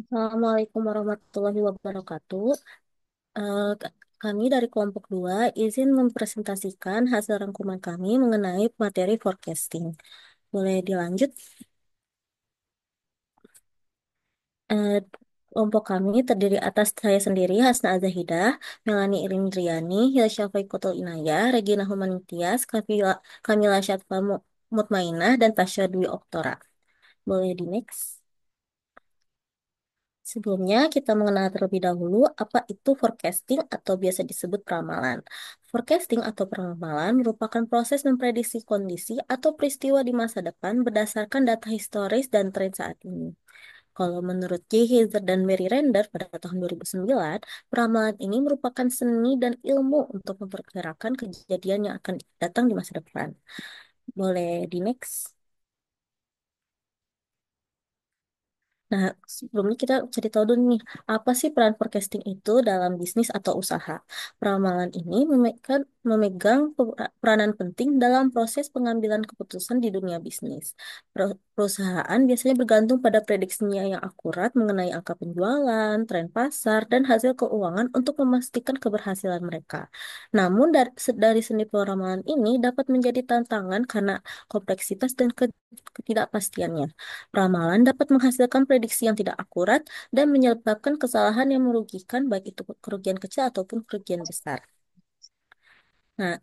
Assalamualaikum warahmatullahi wabarakatuh. Eh, k- Kami dari kelompok 2 izin mempresentasikan hasil rangkuman kami mengenai materi forecasting. Boleh dilanjut? Eh, Kelompok kami terdiri atas saya sendiri, Hasna Azahidah, Melani Irindriani, Hilsya Faikutul Inayah, Regina Humanitias, Kamila Syatfa Mutmainah, dan Tasya Dwi Oktora. Boleh di next? Sebelumnya, kita mengenal terlebih dahulu apa itu forecasting atau biasa disebut peramalan. Forecasting atau peramalan merupakan proses memprediksi kondisi atau peristiwa di masa depan berdasarkan data historis dan tren saat ini. Kalau menurut J. Heiser dan Mary Render pada tahun 2009, peramalan ini merupakan seni dan ilmu untuk memperkirakan kejadian yang akan datang di masa depan. Boleh di next? Nah, sebelumnya kita cari tahu dulu nih, apa sih peran forecasting itu dalam bisnis atau usaha? Peramalan ini memegang peranan penting dalam proses pengambilan keputusan di dunia bisnis. Perusahaan biasanya bergantung pada prediksinya yang akurat mengenai angka penjualan, tren pasar, dan hasil keuangan untuk memastikan keberhasilan mereka. Namun, dari seni peramalan ini dapat menjadi tantangan karena kompleksitas dan ketidakpastiannya. Ramalan dapat menghasilkan prediksi yang tidak akurat dan menyebabkan kesalahan yang merugikan, baik itu kerugian kecil ataupun kerugian besar. Nah,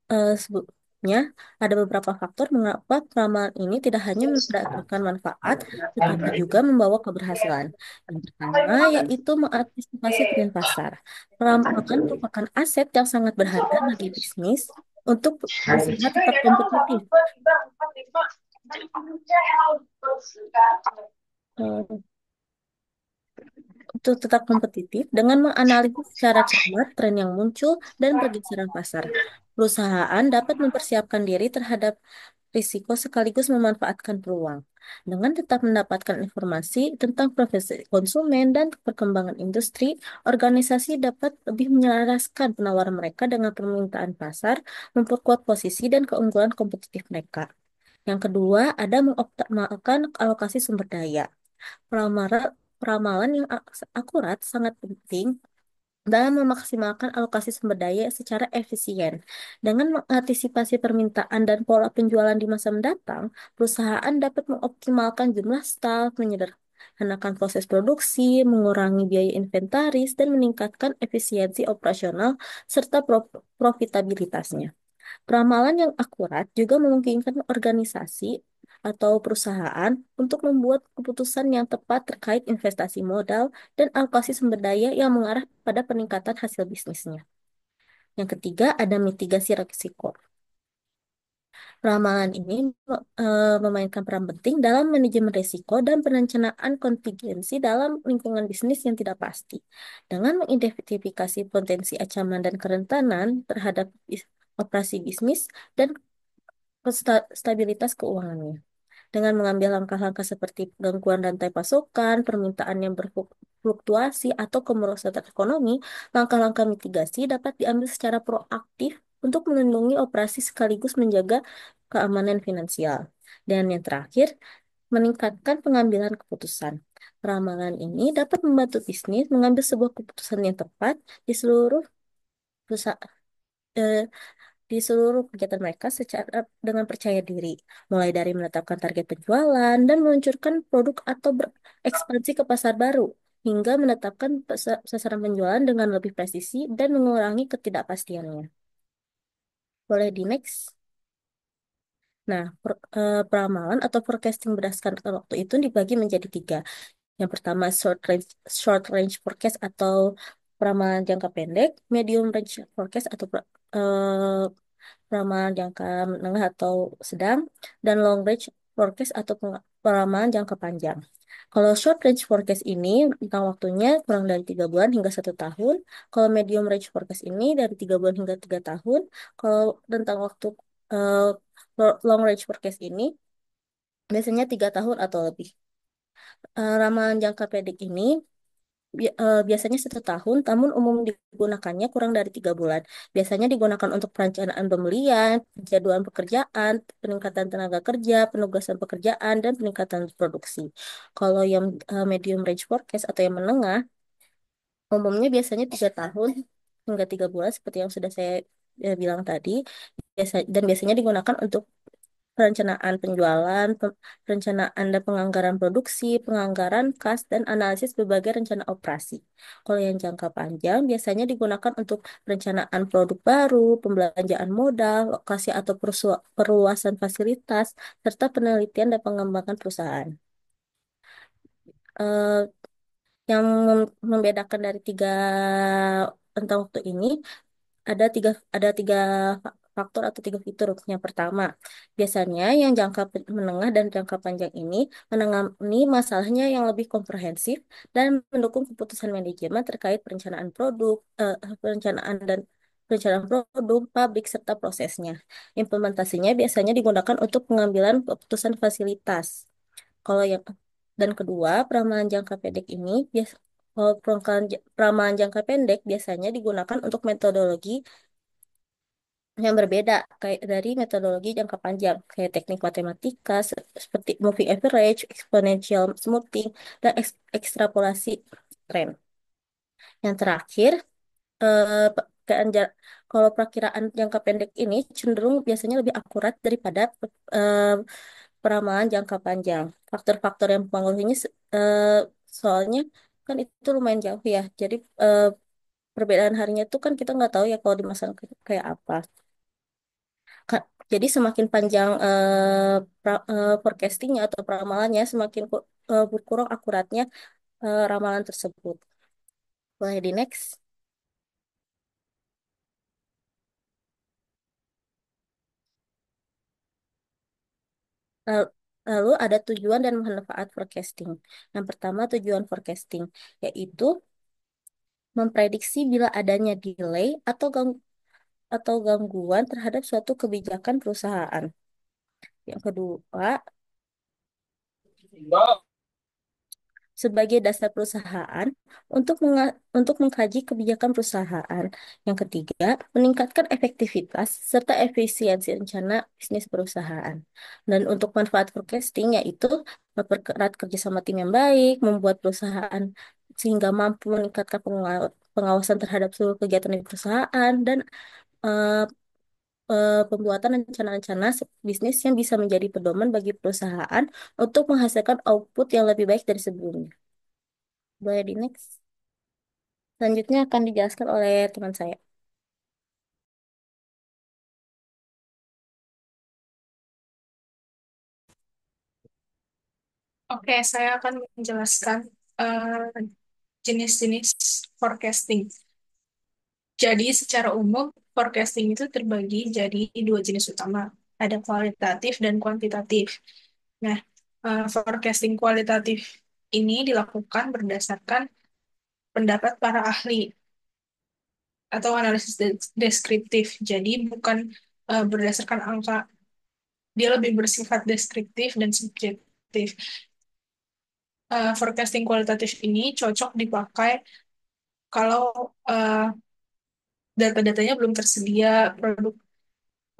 sebelumnya ada beberapa faktor mengapa ramalan ini tidak hanya mendatangkan manfaat, tetapi juga membawa keberhasilan. Yang pertama yaitu mengantisipasi tren pasar. Ramalan merupakan aset yang sangat berharga bagi bisnis untuk berusaha tetap kompetitif. Eh, untuk tetap kompetitif dengan menganalisis secara cermat tren yang muncul dan pergeseran pasar. Perusahaan dapat mempersiapkan diri terhadap risiko sekaligus memanfaatkan peluang. Dengan tetap mendapatkan informasi tentang profesi konsumen dan perkembangan industri, organisasi dapat lebih menyelaraskan penawaran mereka dengan permintaan pasar, memperkuat posisi dan keunggulan kompetitif mereka. Yang kedua, ada mengoptimalkan alokasi sumber daya. Peramalan yang akurat sangat penting dalam memaksimalkan alokasi sumber daya secara efisien. Dengan mengantisipasi permintaan dan pola penjualan di masa mendatang, perusahaan dapat mengoptimalkan jumlah staf, menyederhanakan proses produksi, mengurangi biaya inventaris, dan meningkatkan efisiensi operasional serta profitabilitasnya. Ramalan yang akurat juga memungkinkan organisasi atau perusahaan untuk membuat keputusan yang tepat terkait investasi modal dan alokasi sumber daya yang mengarah pada peningkatan hasil bisnisnya. Yang ketiga, ada mitigasi risiko. Ramalan ini memainkan peran penting dalam manajemen risiko dan perencanaan kontingensi dalam lingkungan bisnis yang tidak pasti. Dengan mengidentifikasi potensi ancaman dan kerentanan terhadap operasi bisnis dan stabilitas keuangannya. Dengan mengambil langkah-langkah seperti gangguan rantai pasokan, permintaan yang berfluktuasi, atau kemerosotan ekonomi, langkah-langkah mitigasi dapat diambil secara proaktif untuk melindungi operasi sekaligus menjaga keamanan finansial. Dan yang terakhir, meningkatkan pengambilan keputusan. Ramalan ini dapat membantu bisnis mengambil sebuah keputusan yang tepat di seluruh perusahaan di seluruh kegiatan mereka secara dengan percaya diri, mulai dari menetapkan target penjualan dan meluncurkan produk atau berekspansi ke pasar baru, hingga menetapkan sasaran penjualan dengan lebih presisi dan mengurangi ketidakpastiannya. Boleh di next? Nah, peramalan atau forecasting berdasarkan waktu itu dibagi menjadi tiga. Yang pertama short range forecast atau peramalan jangka pendek, medium range forecast atau ramalan jangka menengah atau sedang, dan long range forecast atau peramalan jangka panjang. Kalau short range forecast ini tentang waktunya kurang dari 3 bulan hingga 1 tahun. Kalau medium range forecast ini dari 3 bulan hingga 3 tahun. Kalau tentang waktu eh, long range forecast ini biasanya 3 tahun atau lebih. Ramalan jangka pendek ini Biasanya 1 tahun, namun umum digunakannya kurang dari 3 bulan. Biasanya digunakan untuk perencanaan pembelian, penjadwalan pekerjaan, peningkatan tenaga kerja, penugasan pekerjaan, dan peningkatan produksi. Kalau yang medium range forecast atau yang menengah, umumnya biasanya 3 tahun hingga 3 bulan, seperti yang sudah saya bilang tadi. Dan biasanya digunakan untuk perencanaan penjualan, perencanaan dan penganggaran produksi, penganggaran kas, dan analisis berbagai rencana operasi. Kalau yang jangka panjang biasanya digunakan untuk perencanaan produk baru, pembelanjaan modal, lokasi atau perluasan fasilitas, serta penelitian dan pengembangan perusahaan. Eh, yang membedakan dari tiga rentang waktu ini ada tiga faktor atau tiga fitur. Yang pertama, biasanya yang jangka menengah dan jangka panjang ini menangani masalahnya yang lebih komprehensif dan mendukung keputusan manajemen terkait perencanaan produk, pabrik serta prosesnya. Implementasinya biasanya digunakan untuk pengambilan keputusan fasilitas. Kalau yang dan kedua, peramalan jangka pendek ini bias kalau peramalan jangka pendek biasanya digunakan untuk metodologi yang berbeda kayak dari metodologi jangka panjang kayak teknik matematika seperti moving average, exponential smoothing, dan ekstrapolasi tren. Yang terakhir, kalau perakiraan jangka pendek ini cenderung biasanya lebih akurat daripada eh, peramalan jangka panjang. Faktor-faktor yang mempengaruhinya soalnya kan itu lumayan jauh ya. Jadi eh, perbedaan harinya itu kan kita nggak tahu ya kalau di masa kayak apa. Jadi semakin panjang forecastingnya atau peramalannya, semakin berkurang akuratnya ramalan tersebut. Boleh di next. Lalu, lalu ada tujuan dan manfaat forecasting. Yang pertama tujuan forecasting, yaitu memprediksi bila adanya delay atau gangguan terhadap suatu kebijakan perusahaan. Yang kedua, sebagai dasar perusahaan untuk mengkaji kebijakan perusahaan. Yang ketiga, meningkatkan efektivitas serta efisiensi rencana bisnis perusahaan. Dan untuk manfaat forecasting yaitu memperkerat kerjasama tim yang baik, membuat perusahaan sehingga mampu meningkatkan pengawasan terhadap seluruh kegiatan di perusahaan dan eh, pembuatan rencana-rencana bisnis yang bisa menjadi pedoman bagi perusahaan untuk menghasilkan output yang lebih baik dari sebelumnya. Boleh di next. Selanjutnya akan dijelaskan oleh teman saya. Oke, saya akan menjelaskan jenis-jenis forecasting. Jadi, secara umum, forecasting itu terbagi jadi dua jenis utama. Ada kualitatif dan kuantitatif. Nah, forecasting kualitatif ini dilakukan berdasarkan pendapat para ahli atau analisis deskriptif. Jadi, bukan berdasarkan angka. Dia lebih bersifat deskriptif dan subjektif. Forecasting kualitatif ini cocok dipakai kalau eh, data-datanya belum tersedia, produk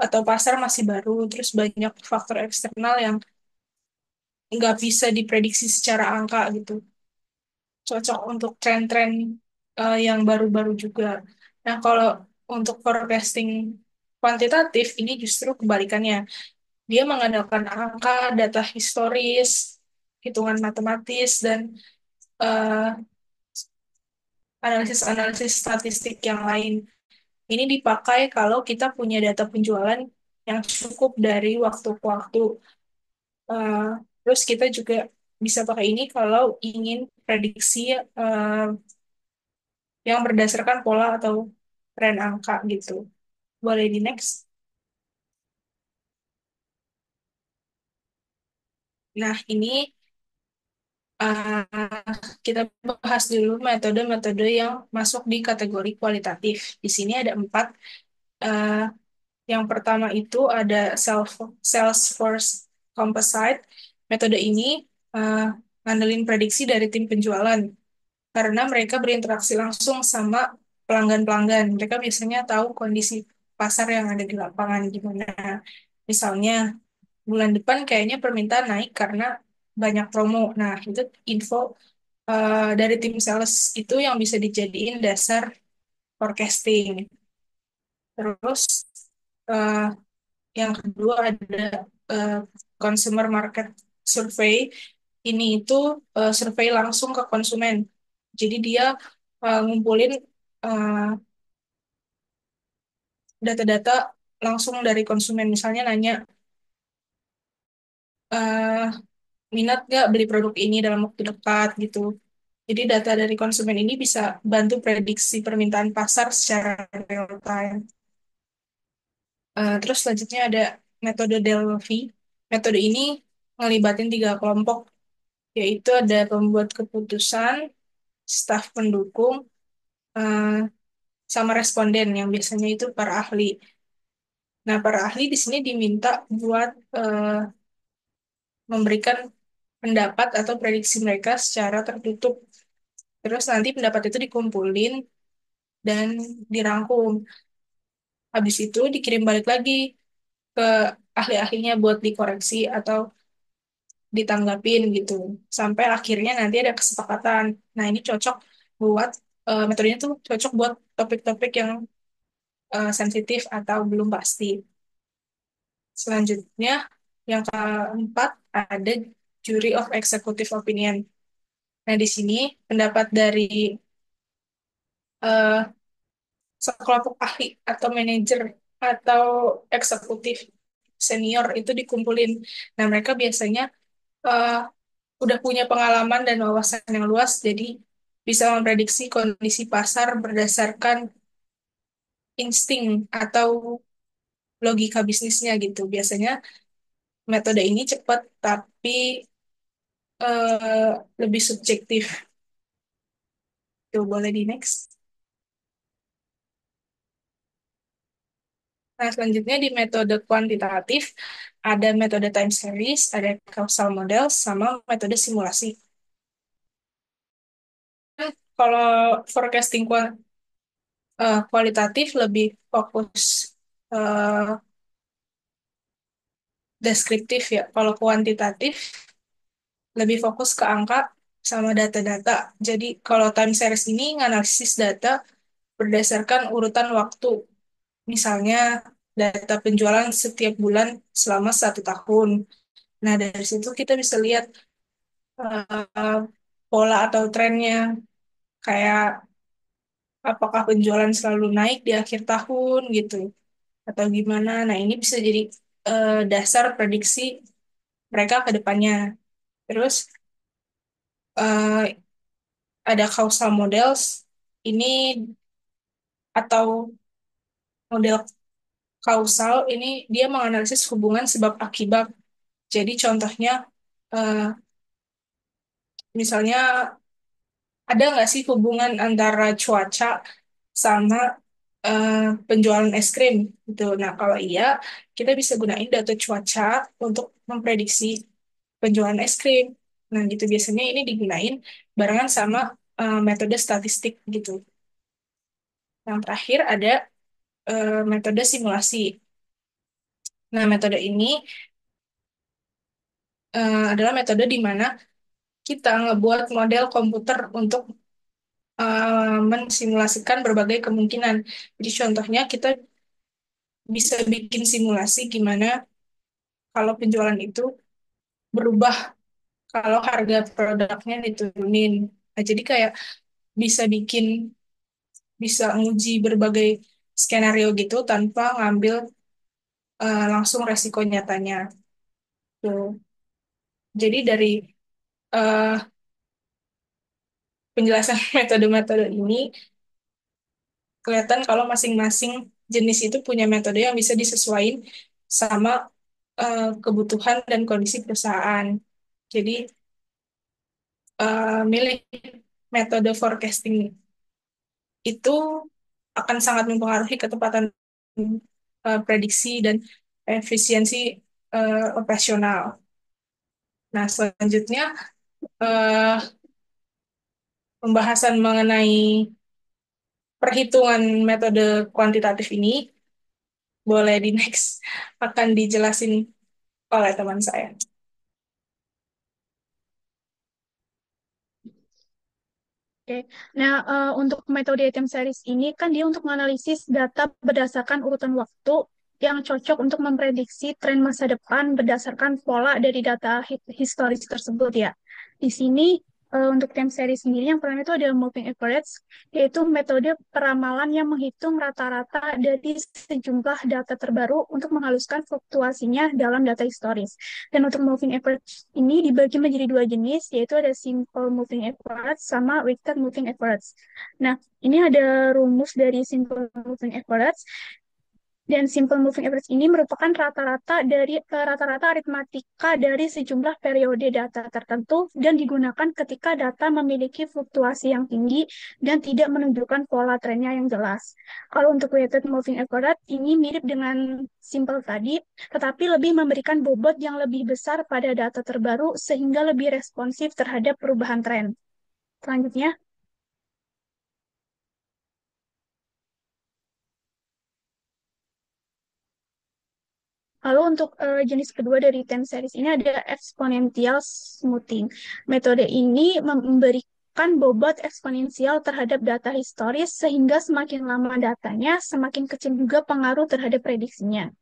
atau pasar masih baru, terus banyak faktor eksternal yang nggak bisa diprediksi secara angka gitu. Cocok untuk tren-tren yang baru-baru juga. Nah, kalau untuk forecasting kuantitatif, ini justru kebalikannya. Dia mengandalkan angka, data historis, hitungan matematis, dan eh, analisis-analisis statistik yang lain. Ini dipakai kalau kita punya data penjualan yang cukup dari waktu ke waktu. Eh, Terus kita juga bisa pakai ini kalau ingin prediksi yang berdasarkan pola atau tren angka gitu. Boleh di next. Nah, ini kita bahas dulu metode-metode yang masuk di kategori kualitatif. Di sini ada 4. Eh, yang pertama itu ada Salesforce Composite. Metode ini eh, ngandelin prediksi dari tim penjualan. karena mereka berinteraksi langsung sama pelanggan-pelanggan. Mereka biasanya tahu kondisi pasar yang ada di lapangan gimana. Misalnya, bulan depan kayaknya permintaan naik karena banyak promo. Nah, itu info dari tim sales itu yang bisa dijadiin dasar forecasting. Terus eh, yang kedua ada eh, consumer market survey. Ini itu survei langsung ke konsumen. Jadi dia ngumpulin eh, data-data langsung dari konsumen. Misalnya nanya, eh, minat nggak beli produk ini dalam waktu dekat gitu. Jadi data dari konsumen ini bisa bantu prediksi permintaan pasar secara real time. Terus selanjutnya ada metode Delphi. Metode ini ngelibatin tiga kelompok, yaitu ada pembuat keputusan, staf pendukung, eh, sama responden yang biasanya itu para ahli. Nah, para ahli di sini diminta buat memberikan pendapat atau prediksi mereka secara tertutup. Terus nanti pendapat itu dikumpulin dan dirangkum. Habis itu dikirim balik lagi ke ahli-ahlinya buat dikoreksi atau ditanggapin gitu. Sampai akhirnya nanti ada kesepakatan. Nah, ini cocok buat metodenya tuh cocok buat topik-topik yang sensitif atau belum pasti. Selanjutnya, yang keempat ada Jury of Executive Opinion. Nah, di sini pendapat dari eh, sekelompok ahli atau manajer atau eksekutif senior itu dikumpulin. Nah, mereka biasanya eh, udah punya pengalaman dan wawasan yang luas, jadi bisa memprediksi kondisi pasar berdasarkan insting atau logika bisnisnya gitu. Biasanya metode ini cepat tapi lebih subjektif. Tuh, boleh di next. Nah, selanjutnya di metode kuantitatif, ada metode time series, ada causal model, sama metode simulasi. Kalau forecasting kualitatif lebih fokus eh, deskriptif ya. Kalau kuantitatif lebih fokus ke angka sama data-data. Jadi kalau time series ini nganalisis data berdasarkan urutan waktu. Misalnya data penjualan setiap bulan selama 1 tahun. Nah, dari situ kita bisa lihat eh, pola atau trennya, kayak apakah penjualan selalu naik di akhir tahun gitu, atau gimana. Nah, ini bisa jadi dasar prediksi mereka ke depannya. Terus eh, ada causal models, ini atau model kausal ini dia menganalisis hubungan sebab akibat. Jadi contohnya eh, misalnya ada nggak sih hubungan antara cuaca sama eh, penjualan es krim gitu. Nah, kalau iya, kita bisa gunain data cuaca untuk memprediksi penjualan es krim. Nah, gitu biasanya ini digunain barengan sama metode statistik gitu. Yang terakhir ada metode simulasi. Nah, metode ini adalah metode di mana kita ngebuat model komputer untuk mensimulasikan berbagai kemungkinan. Jadi contohnya kita bisa bikin simulasi gimana kalau penjualan itu berubah kalau harga produknya diturunin. Nah, jadi kayak bisa bisa nguji berbagai skenario gitu tanpa ngambil langsung resiko nyatanya. Tuh. Jadi dari eh, penjelasan metode-metode ini kelihatan kalau masing-masing jenis itu punya metode yang bisa disesuaikan sama kebutuhan dan kondisi perusahaan. Jadi milih metode forecasting itu akan sangat mempengaruhi ketepatan prediksi dan efisiensi operasional. Nah, selanjutnya eh, pembahasan mengenai perhitungan metode kuantitatif ini, boleh di next akan dijelasin oleh teman saya. Oke. Nah, untuk metode item series ini kan dia untuk menganalisis data berdasarkan urutan waktu yang cocok untuk memprediksi tren masa depan berdasarkan pola dari data historis tersebut ya. Di sini untuk time series sendiri yang pertama itu ada moving average, yaitu metode peramalan yang menghitung rata-rata dari sejumlah data terbaru untuk menghaluskan fluktuasinya dalam data historis. Dan untuk moving average ini dibagi menjadi dua jenis, yaitu ada simple moving average sama weighted moving average. Nah, ini ada rumus dari simple moving average, dan simple moving average ini merupakan rata-rata aritmatika dari sejumlah periode data tertentu dan digunakan ketika data memiliki fluktuasi yang tinggi dan tidak menunjukkan pola trennya yang jelas. Kalau untuk weighted moving average ini mirip dengan simple tadi, tetapi lebih memberikan bobot yang lebih besar pada data terbaru sehingga lebih responsif terhadap perubahan tren. Selanjutnya, lalu untuk jenis kedua dari time series ini ada exponential smoothing. Metode ini memberikan bobot eksponensial terhadap data historis sehingga semakin lama datanya, semakin kecil juga pengaruh terhadap prediksinya.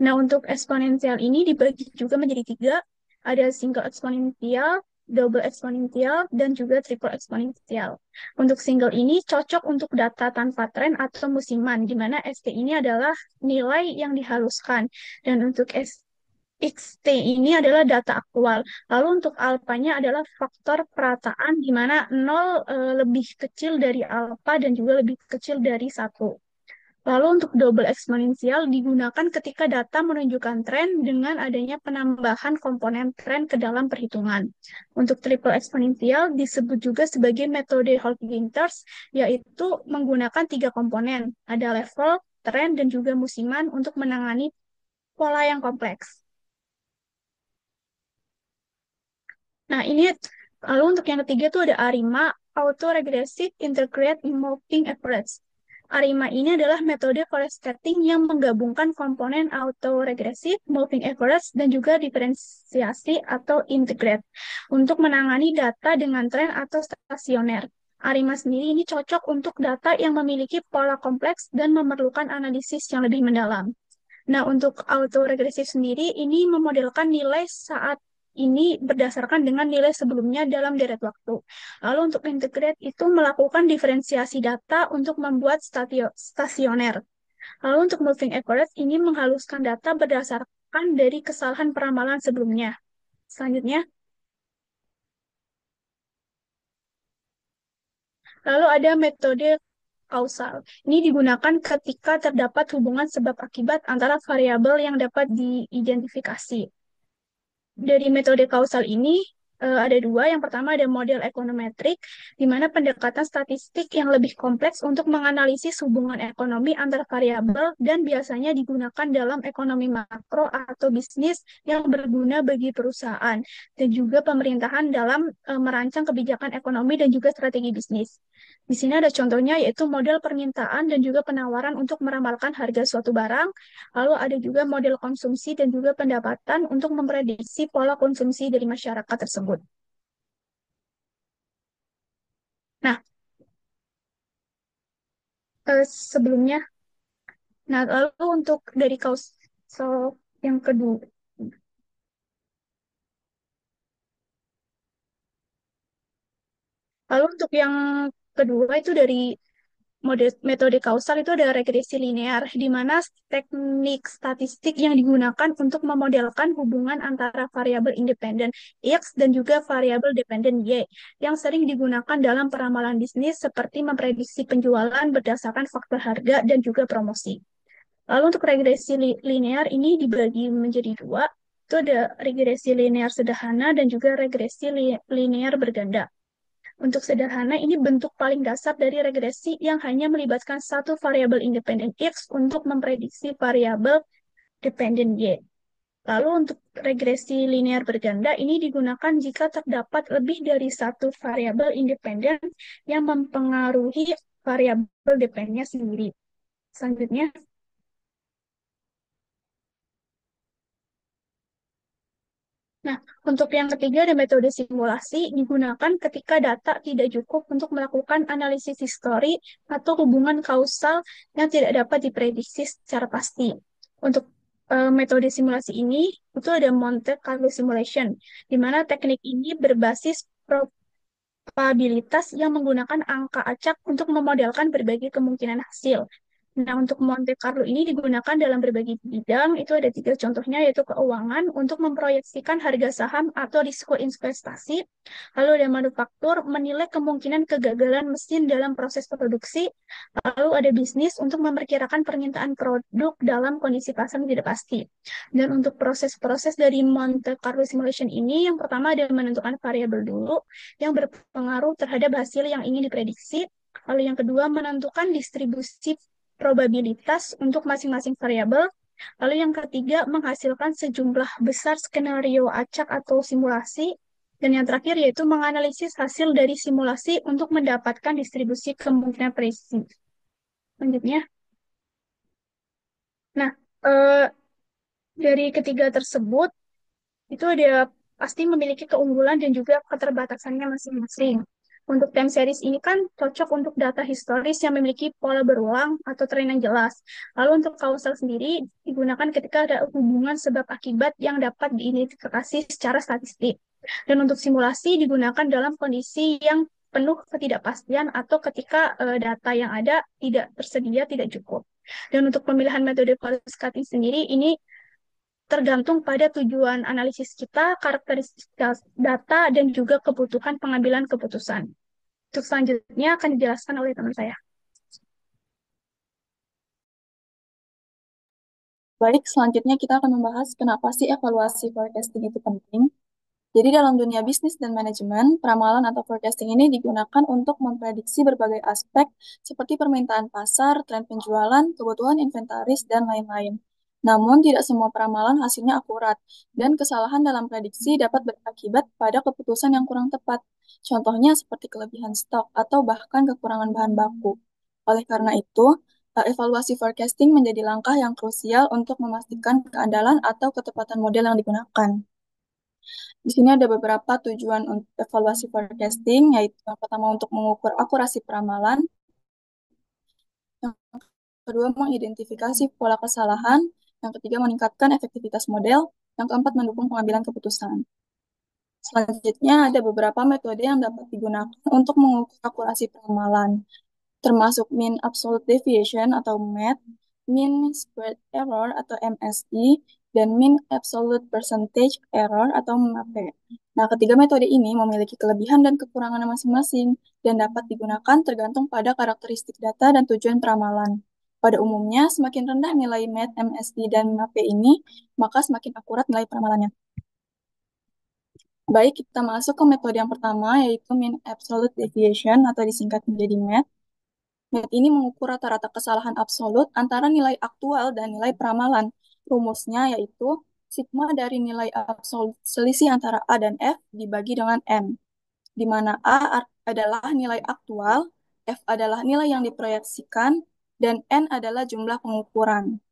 Nah, untuk eksponensial ini dibagi juga menjadi tiga. Ada single eksponensial, double eksponensial, dan juga triple eksponensial. Untuk single ini cocok untuk data tanpa tren atau musiman, di mana ST ini adalah nilai yang dihaluskan. Dan untuk XT ini adalah data aktual. Lalu untuk alfanya adalah faktor perataan, di mana 0 lebih kecil dari alfa dan juga lebih kecil dari 1. Lalu untuk double eksponensial digunakan ketika data menunjukkan tren dengan adanya penambahan komponen tren ke dalam perhitungan. Untuk triple eksponensial disebut juga sebagai metode Hall-Winters, yaitu menggunakan tiga komponen, ada level, tren, dan juga musiman untuk menangani pola yang kompleks. Nah, ini lalu untuk yang ketiga itu ada ARIMA, Auto-Regressive Integrated Moving Average. ARIMA ini adalah metode forecasting yang menggabungkan komponen auto-regressive, moving average, dan juga diferensiasi atau integrate untuk menangani data dengan tren atau stasioner. ARIMA sendiri ini cocok untuk data yang memiliki pola kompleks dan memerlukan analisis yang lebih mendalam. Nah, untuk autoregresif sendiri ini memodelkan nilai saat ini berdasarkan dengan nilai sebelumnya dalam deret waktu. Lalu untuk integrate itu melakukan diferensiasi data untuk membuat stasioner. Lalu untuk moving average ini menghaluskan data berdasarkan dari kesalahan peramalan sebelumnya. Selanjutnya, lalu ada metode kausal. Ini digunakan ketika terdapat hubungan sebab akibat antara variabel yang dapat diidentifikasi. Dari metode kausal ini ada dua. Yang pertama ada model ekonometrik, di mana pendekatan statistik yang lebih kompleks untuk menganalisis hubungan ekonomi antar variabel dan biasanya digunakan dalam ekonomi makro atau bisnis yang berguna bagi perusahaan dan juga pemerintahan dalam merancang kebijakan ekonomi dan juga strategi bisnis. Di sini ada contohnya yaitu model permintaan dan juga penawaran untuk meramalkan harga suatu barang. Lalu ada juga model konsumsi dan juga pendapatan untuk memprediksi pola konsumsi dari masyarakat tersebut. Nah, sebelumnya, nah lalu untuk dari kausal yang kedua, lalu untuk yang kedua itu dari metode kausal itu ada regresi linear, di mana teknik statistik yang digunakan untuk memodelkan hubungan antara variabel independen X dan juga variabel dependen Y, yang sering digunakan dalam peramalan bisnis seperti memprediksi penjualan berdasarkan faktor harga dan juga promosi. Lalu untuk regresi linear ini dibagi menjadi dua, itu ada regresi linear sederhana dan juga regresi linear berganda. Untuk sederhana, ini bentuk paling dasar dari regresi yang hanya melibatkan satu variabel independen X untuk memprediksi variabel dependen Y. Lalu untuk regresi linear berganda ini digunakan jika terdapat lebih dari satu variabel independen yang mempengaruhi variabel dependennya sendiri. Selanjutnya, nah, untuk yang ketiga ada metode simulasi digunakan ketika data tidak cukup untuk melakukan analisis histori atau hubungan kausal yang tidak dapat diprediksi secara pasti. Untuk metode simulasi ini itu ada Monte Carlo simulation, di mana teknik ini berbasis probabilitas yang menggunakan angka acak untuk memodelkan berbagai kemungkinan hasil. Nah, untuk Monte Carlo ini digunakan dalam berbagai bidang. Itu ada tiga contohnya, yaitu keuangan untuk memproyeksikan harga saham atau risiko investasi. Lalu ada manufaktur, menilai kemungkinan kegagalan mesin dalam proses produksi. Lalu ada bisnis untuk memperkirakan permintaan produk dalam kondisi pasar yang tidak pasti. Dan untuk proses-proses dari Monte Carlo simulation ini, yang pertama ada menentukan variabel dulu yang berpengaruh terhadap hasil yang ingin diprediksi. Lalu yang kedua, menentukan distribusi probabilitas untuk masing-masing variabel. Lalu yang ketiga, menghasilkan sejumlah besar skenario acak atau simulasi. Dan yang terakhir yaitu menganalisis hasil dari simulasi untuk mendapatkan distribusi kemungkinan prediksi. Selanjutnya, nah, eh, dari ketiga tersebut, itu ada pasti memiliki keunggulan dan juga keterbatasannya masing-masing. Untuk time series ini kan cocok untuk data historis yang memiliki pola berulang atau tren yang jelas. Lalu untuk kausal sendiri digunakan ketika ada hubungan sebab akibat yang dapat diidentifikasi secara statistik. Dan untuk simulasi digunakan dalam kondisi yang penuh ketidakpastian atau ketika data yang ada tidak tersedia, tidak cukup. Dan untuk pemilihan metode close cutting sendiri ini tergantung pada tujuan analisis kita, karakteristik data, dan juga kebutuhan pengambilan keputusan. Untuk selanjutnya akan dijelaskan oleh teman saya. Baik, selanjutnya kita akan membahas kenapa sih evaluasi forecasting itu penting. Jadi dalam dunia bisnis dan manajemen, peramalan atau forecasting ini digunakan untuk memprediksi berbagai aspek seperti permintaan pasar, tren penjualan, kebutuhan inventaris, dan lain-lain. Namun, tidak semua peramalan hasilnya akurat, dan kesalahan dalam prediksi dapat berakibat pada keputusan yang kurang tepat. Contohnya seperti kelebihan stok atau bahkan kekurangan bahan baku. Oleh karena itu, evaluasi forecasting menjadi langkah yang krusial untuk memastikan keandalan atau ketepatan model yang digunakan. Di sini ada beberapa tujuan untuk evaluasi forecasting, yaitu yang pertama untuk mengukur akurasi peramalan, yang kedua mengidentifikasi pola kesalahan, yang ketiga meningkatkan efektivitas model, yang keempat mendukung pengambilan keputusan. Selanjutnya ada beberapa metode yang dapat digunakan untuk mengukur akurasi peramalan, termasuk mean absolute deviation atau MET, mean squared error atau MSE, dan mean absolute percentage error atau MAP. Nah, ketiga metode ini memiliki kelebihan dan kekurangan masing-masing dan dapat digunakan tergantung pada karakteristik data dan tujuan peramalan. Pada umumnya, semakin rendah nilai MET, MSE, dan MAP ini, maka semakin akurat nilai peramalannya. Baik, kita masuk ke metode yang pertama, yaitu mean absolute deviation atau disingkat menjadi MET. MET ini mengukur rata-rata kesalahan absolut antara nilai aktual dan nilai peramalan. Rumusnya yaitu sigma dari nilai absolut selisih antara A dan F dibagi dengan M, di mana A adalah nilai aktual, F adalah nilai yang diproyeksikan, dan N adalah jumlah pengukuran.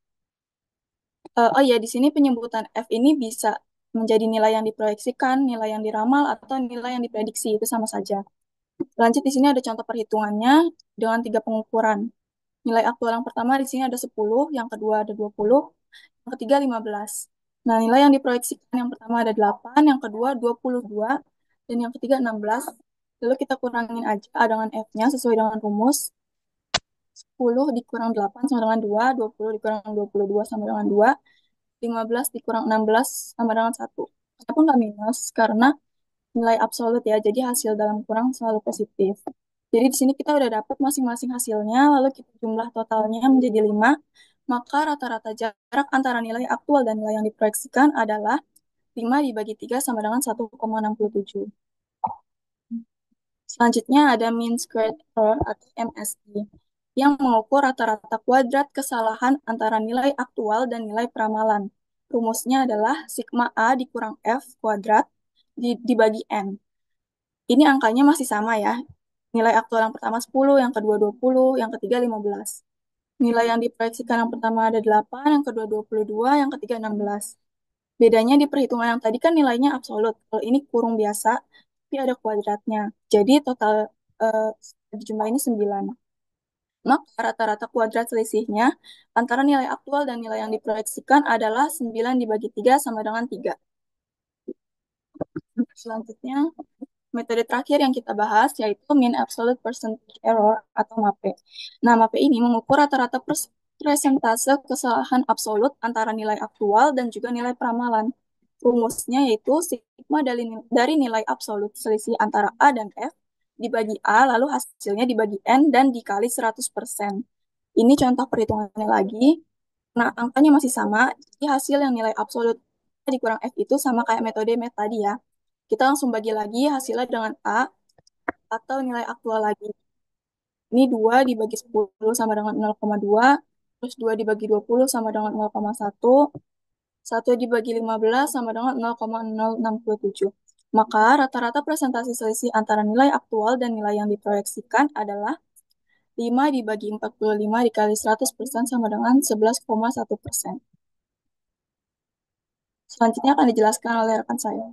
Oh ya, di sini penyebutan F ini bisa menjadi nilai yang diproyeksikan, nilai yang diramal, atau nilai yang diprediksi, itu sama saja. Lanjut, di sini ada contoh perhitungannya dengan tiga pengukuran. Nilai aktual yang pertama di sini ada 10, yang kedua ada 20, yang ketiga 15. Nah, nilai yang diproyeksikan yang pertama ada 8, yang kedua 22, dan yang ketiga 16. Lalu kita kurangin aja A dengan F-nya sesuai dengan rumus. 10 dikurang 8 sama dengan 2, 20 dikurang 22 sama dengan 2, 15 dikurang 16 sama dengan 1. Kenapa nggak minus? Karena nilai absolut ya, jadi hasil dalam kurang selalu positif. Jadi di sini kita udah dapat masing-masing hasilnya, lalu kita jumlah totalnya menjadi 5, maka rata-rata jarak antara nilai aktual dan nilai yang diproyeksikan adalah 5 dibagi 3 sama dengan 1,67. Selanjutnya ada mean squared error atau MSE, yang mengukur rata-rata kuadrat kesalahan antara nilai aktual dan nilai peramalan. Rumusnya adalah sigma A dikurang F kuadrat dibagi N. Ini angkanya masih sama ya. Nilai aktual yang pertama 10, yang kedua 20, yang ketiga 15. Nilai yang diproyeksikan yang pertama ada 8, yang kedua 22, yang ketiga 16. Bedanya di perhitungan yang tadi kan nilainya absolut. Kalau ini kurung biasa, tapi ada kuadratnya. Jadi total eh, jumlah ini 9. Maka rata-rata kuadrat selisihnya antara nilai aktual dan nilai yang diproyeksikan adalah 9 dibagi 3 sama dengan 3. Selanjutnya, metode terakhir yang kita bahas yaitu mean absolute percentage error atau MAPE. Nah, MAPE ini mengukur rata-rata persentase kesalahan absolut antara nilai aktual dan juga nilai peramalan. Rumusnya yaitu sigma dari nilai absolut selisih antara A dan F dibagi A, lalu hasilnya dibagi N dan dikali 100%. Ini contoh perhitungannya lagi. Nah, angkanya masih sama, jadi hasil yang nilai absolut dikurang F itu sama kayak metode MET tadi ya. Kita langsung bagi lagi hasilnya dengan A atau nilai aktual lagi. Ini 2 dibagi 10 sama dengan 0,2, terus 2 dibagi 20 sama dengan 0,1, 1 dibagi 15 sama dengan 0,067. Maka rata-rata presentasi selisih antara nilai aktual dan nilai yang diproyeksikan adalah 5 dibagi 45 dikali 100% sama dengan 11,1%. Selanjutnya akan dijelaskan oleh rekan saya.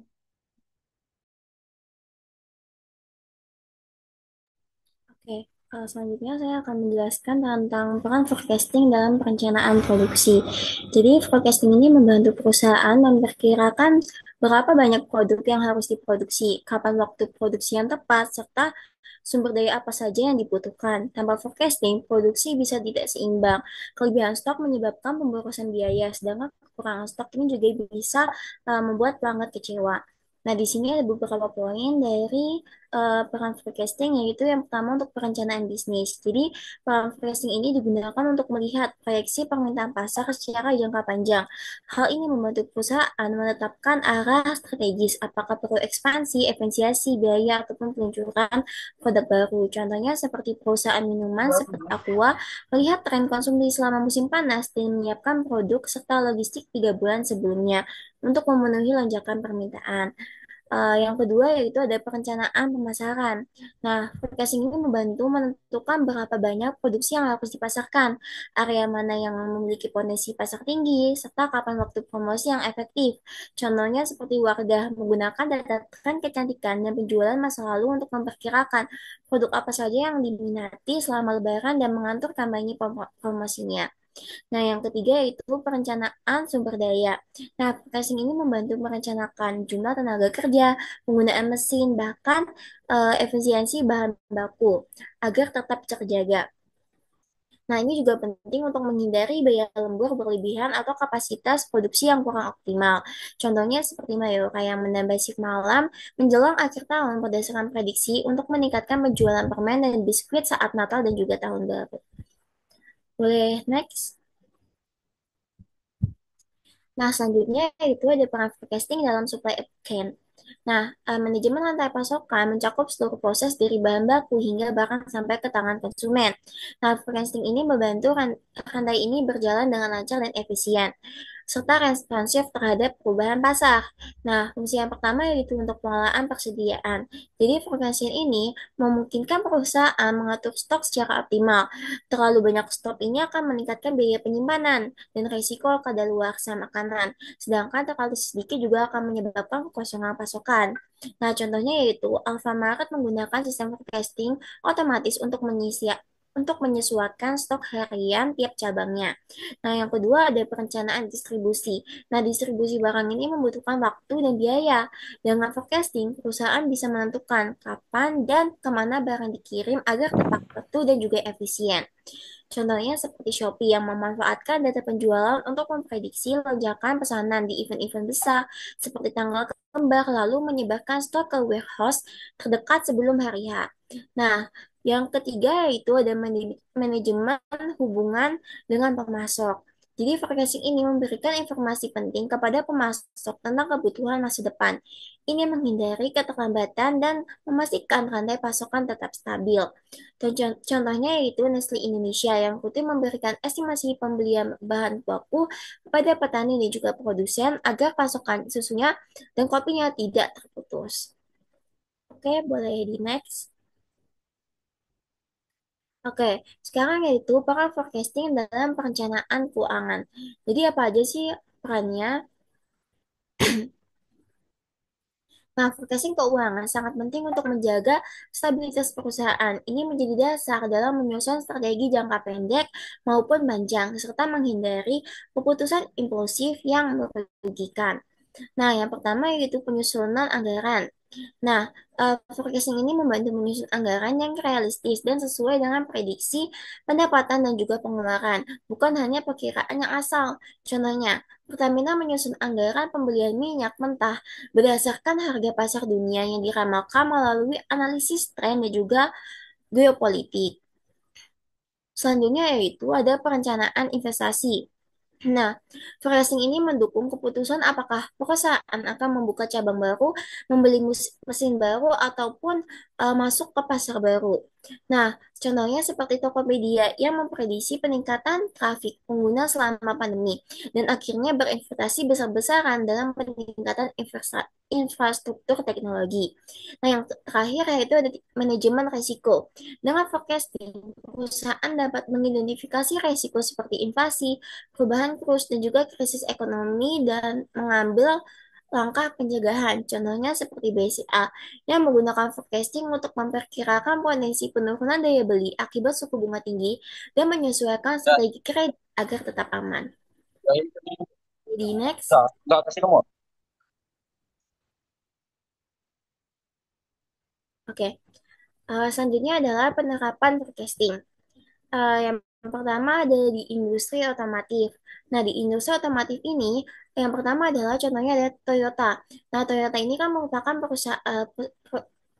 Oke, selanjutnya saya akan menjelaskan tentang peran forecasting dalam perencanaan produksi. Jadi, forecasting ini membantu perusahaan memperkirakan berapa banyak produk yang harus diproduksi, kapan waktu produksi yang tepat, serta sumber daya apa saja yang dibutuhkan. Tanpa forecasting, produksi bisa tidak seimbang. Kelebihan stok menyebabkan pemborosan biaya, sedangkan kekurangan stok ini juga bisa membuat pelanggan kecewa. Nah, di sini ada beberapa poin dari peran forecasting, yaitu yang pertama untuk perencanaan bisnis. Jadi, peran forecasting ini digunakan untuk melihat proyeksi permintaan pasar secara jangka panjang. Hal ini membantu perusahaan menetapkan arah strategis, apakah perlu ekspansi, efisiensi, biaya, ataupun peluncuran produk baru. Contohnya seperti perusahaan minuman seperti Aqua, melihat tren konsumsi selama musim panas dan menyiapkan produk serta logistik 3 bulan sebelumnya untuk memenuhi lonjakan permintaan. Yang kedua yaitu ada perencanaan pemasaran. Nah, forecasting ini membantu menentukan berapa banyak produksi yang harus dipasarkan, area mana yang memiliki potensi pasar tinggi, serta kapan waktu promosi yang efektif. Contohnya seperti Wardah menggunakan data tren kecantikan dan penjualan masa lalu untuk memperkirakan produk apa saja yang diminati selama Lebaran dan mengatur kampanye promosinya. Nah, yang ketiga yaitu perencanaan sumber daya. Nah, forecasting ini membantu merencanakan jumlah tenaga kerja, penggunaan mesin, bahkan efisiensi bahan baku agar tetap terjaga. Nah, ini juga penting untuk menghindari biaya lembur berlebihan atau kapasitas produksi yang kurang optimal. Contohnya seperti Mayo, kayak menambah shift malam menjelang akhir tahun berdasarkan prediksi untuk meningkatkan penjualan permen dan biskuit saat Natal dan juga Tahun Baru. Boleh next? Nah, selanjutnya itu ada peran forecasting dalam supply chain. Nah, manajemen rantai pasokan mencakup seluruh proses dari bahan baku hingga barang sampai ke tangan konsumen. Nah, forecasting ini membantu rantai ini berjalan dengan lancar dan efisien, serta responsif terhadap perubahan pasar. Nah, fungsi yang pertama yaitu untuk pengelolaan persediaan. Jadi, forecasting ini memungkinkan perusahaan mengatur stok secara optimal. Terlalu banyak stok ini akan meningkatkan biaya penyimpanan dan risiko kadaluarsa makanan. Sedangkan terlalu sedikit juga akan menyebabkan kekosongan pasokan. Nah, contohnya yaitu Alfamart menggunakan sistem forecasting otomatis untuk menyesuaikan stok harian tiap cabangnya. Nah, yang kedua ada perencanaan distribusi. Nah, distribusi barang ini membutuhkan waktu dan biaya. Dengan forecasting, perusahaan bisa menentukan kapan dan kemana barang dikirim agar tepat waktu dan juga efisien. Contohnya seperti Shopee yang memanfaatkan data penjualan untuk memprediksi lonjakan pesanan di event-event besar seperti tanggal kembar lalu menyebarkan stok ke warehouse terdekat sebelum hari H. Nah, yang ketiga yaitu ada manajemen hubungan dengan pemasok. Jadi forecasting ini memberikan informasi penting kepada pemasok tentang kebutuhan masa depan. Ini menghindari keterlambatan dan memastikan rantai pasokan tetap stabil. Contohnya yaitu Nestle Indonesia yang rutin memberikan estimasi pembelian bahan baku kepada petani dan juga produsen agar pasokan susunya dan kopinya tidak terputus. Oke, boleh di next. Oke, sekarang yaitu peran forecasting dalam perencanaan keuangan. Jadi apa aja sih perannya? Nah, forecasting keuangan sangat penting untuk menjaga stabilitas perusahaan. Ini menjadi dasar dalam menyusun strategi jangka pendek maupun panjang, serta menghindari keputusan impulsif yang merugikan. Nah, yang pertama yaitu penyusunan anggaran. Nah, forecasting ini membantu menyusun anggaran yang realistis dan sesuai dengan prediksi pendapatan dan juga pengeluaran, bukan hanya perkiraan yang asal. Contohnya, Pertamina menyusun anggaran pembelian minyak mentah berdasarkan harga pasar dunia yang diramalkan melalui analisis tren dan juga geopolitik. Selanjutnya yaitu ada perencanaan investasi. Nah, forecasting ini mendukung keputusan apakah perusahaan akan membuka cabang baru, membeli mesin baru, ataupun masuk ke pasar baru. Nah, contohnya seperti Tokopedia yang memprediksi peningkatan trafik pengguna selama pandemi dan akhirnya berinvestasi besar-besaran dalam peningkatan infrastruktur teknologi. Nah, yang terakhir yaitu ada manajemen risiko. Dengan forecasting, perusahaan dapat mengidentifikasi risiko seperti inflasi, perubahan kurs, dan juga krisis ekonomi dan mengambil langkah pencegahan. Contohnya seperti BCA yang menggunakan forecasting untuk memperkirakan potensi penurunan daya beli akibat suku bunga tinggi dan menyesuaikan strategi kredit agar tetap aman. Jadi next. Nggak kasih nomor. Oke. Selanjutnya adalah penerapan forecasting. Yang pertama ada di industri otomotif. Nah, di industri otomotif ini, yang pertama adalah contohnya ada Toyota. Nah, Toyota ini kan merupakan perusahaan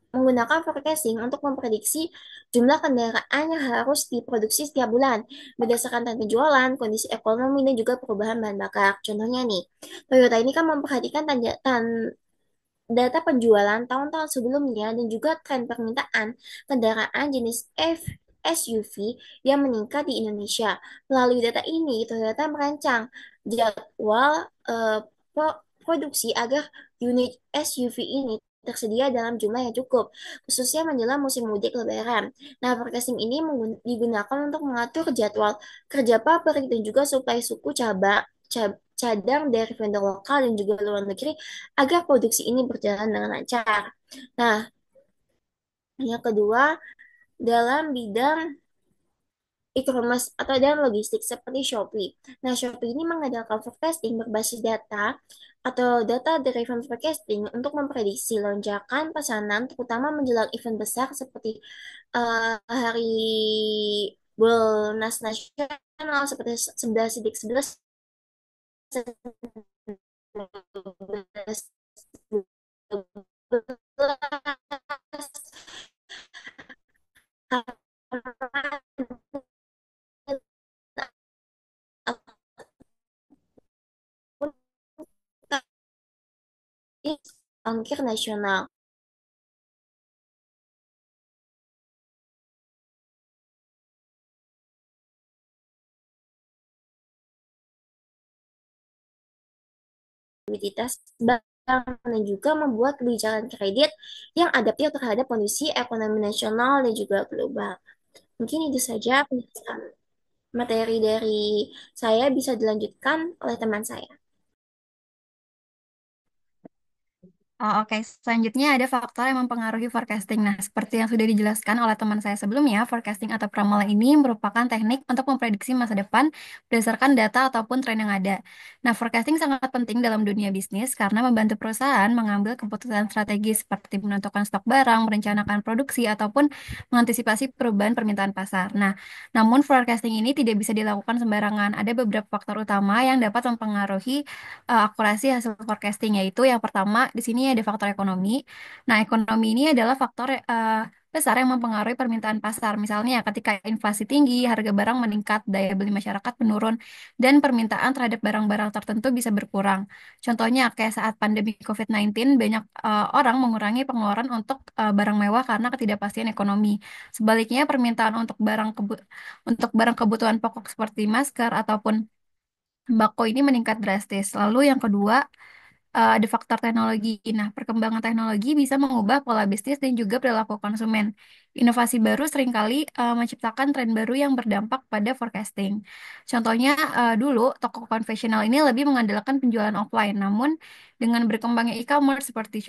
menggunakan forecasting untuk memprediksi jumlah kendaraan yang harus diproduksi setiap bulan berdasarkan tren penjualan, kondisi ekonomi, dan juga perubahan bahan bakar. Contohnya nih, Toyota ini kan memperhatikan data penjualan tahun-tahun sebelumnya dan juga tren permintaan kendaraan jenis SUV yang meningkat di Indonesia. Melalui data ini, Toyota merancang jadwal produksi agar unit SUV ini tersedia dalam jumlah yang cukup, khususnya menjelang musim mudik Lebaran. Nah, forecasting ini digunakan untuk mengatur jadwal kerja pabrik dan juga suplai suku cadang dari vendor lokal dan juga luar negeri agar produksi ini berjalan dengan lancar. Nah, yang kedua, dalam bidang e-commerce atau dalam logistik seperti Shopee. Nah, Shopee ini mengandalkan forecasting berbasis data atau data-driven forecasting untuk memprediksi lonjakan pesanan, terutama menjelang event besar seperti hari Bolnas Nasional seperti 11 Sidik 11 ongkir nasional. Likuiditas bank dan juga membuat kebijakan kredit yang adaptif terhadap kondisi ekonomi nasional dan juga global. Mungkin itu saja penjelasan materi dari saya bisa dilanjutkan oleh teman saya. Oh, oke. Selanjutnya ada faktor yang mempengaruhi forecasting. Nah, seperti yang sudah dijelaskan oleh teman saya sebelumnya, forecasting atau pramalan ini merupakan teknik untuk memprediksi masa depan berdasarkan data ataupun tren yang ada. Nah, forecasting sangat penting dalam dunia bisnis karena membantu perusahaan mengambil keputusan strategis seperti menentukan stok barang, merencanakan produksi, ataupun mengantisipasi perubahan permintaan pasar. Nah, namun forecasting ini tidak bisa dilakukan sembarangan. Ada beberapa faktor utama yang dapat mempengaruhi akurasi hasil forecasting, yaitu yang pertama di sini ada faktor ekonomi. Nah, ekonomi ini adalah faktor besar yang mempengaruhi permintaan pasar. Misalnya, ketika inflasi tinggi, harga barang meningkat, daya beli masyarakat menurun, dan permintaan terhadap barang-barang tertentu bisa berkurang. Contohnya, kayak saat pandemi COVID-19, banyak orang mengurangi pengeluaran untuk barang mewah karena ketidakpastian ekonomi. Sebaliknya, permintaan untuk barang kebutuhan pokok seperti masker ataupun sembako ini meningkat drastis. Lalu yang kedua, ada faktor teknologi. Nah, perkembangan teknologi bisa mengubah pola bisnis dan juga perilaku konsumen. Inovasi baru seringkali menciptakan tren baru yang berdampak pada forecasting. Contohnya, dulu toko konvensional ini lebih mengandalkan penjualan offline, namun dengan berkembangnya e-commerce seperti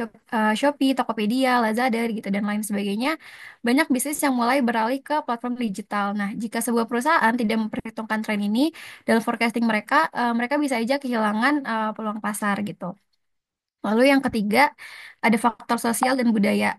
Shopee, Tokopedia, Lazada, gitu dan lain sebagainya, banyak bisnis yang mulai beralih ke platform digital. Nah, jika sebuah perusahaan tidak memperhitungkan tren ini dalam forecasting mereka, mereka bisa aja kehilangan peluang pasar gitu. Lalu yang ketiga, ada faktor sosial dan budaya.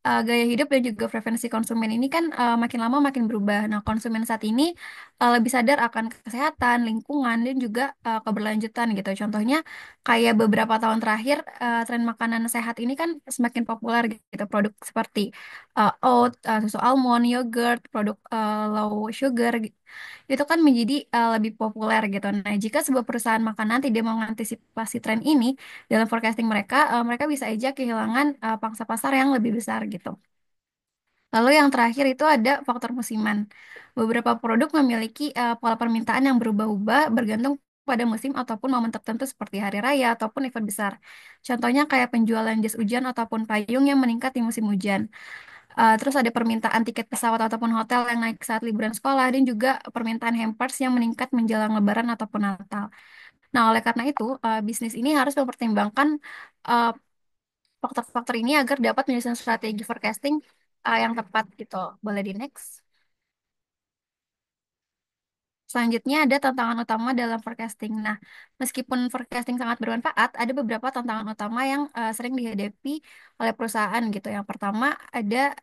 Gaya hidup dan juga preferensi konsumen ini kan makin lama makin berubah. Nah, konsumen saat ini lebih sadar akan kesehatan, lingkungan, dan juga keberlanjutan gitu. Contohnya, kayak beberapa tahun terakhir, tren makanan sehat ini kan semakin populer gitu. Produk seperti oat, susu almond, yogurt, produk low sugar, itu kan menjadi lebih populer gitu. Nah, jika sebuah perusahaan makanan tidak mengantisipasi tren ini dalam forecasting mereka, mereka bisa aja kehilangan pangsa pasar yang lebih besar gitu. Lalu yang terakhir itu ada faktor musiman. Beberapa produk memiliki pola permintaan yang berubah-ubah bergantung pada musim ataupun momen tertentu seperti hari raya ataupun event besar. Contohnya kayak penjualan jas hujan ataupun payung yang meningkat di musim hujan. Terus ada permintaan tiket pesawat ataupun hotel yang naik saat liburan sekolah dan juga permintaan hampers yang meningkat menjelang Lebaran ataupun Natal. Nah, oleh karena itu, bisnis ini harus mempertimbangkan uh, faktor-faktor ini agar dapat menyusun strategi forecasting yang tepat gitu. Boleh di next. Selanjutnya ada tantangan utama dalam forecasting. Nah, meskipun forecasting sangat bermanfaat, ada beberapa tantangan utama yang sering dihadapi oleh perusahaan gitu. Yang pertama ada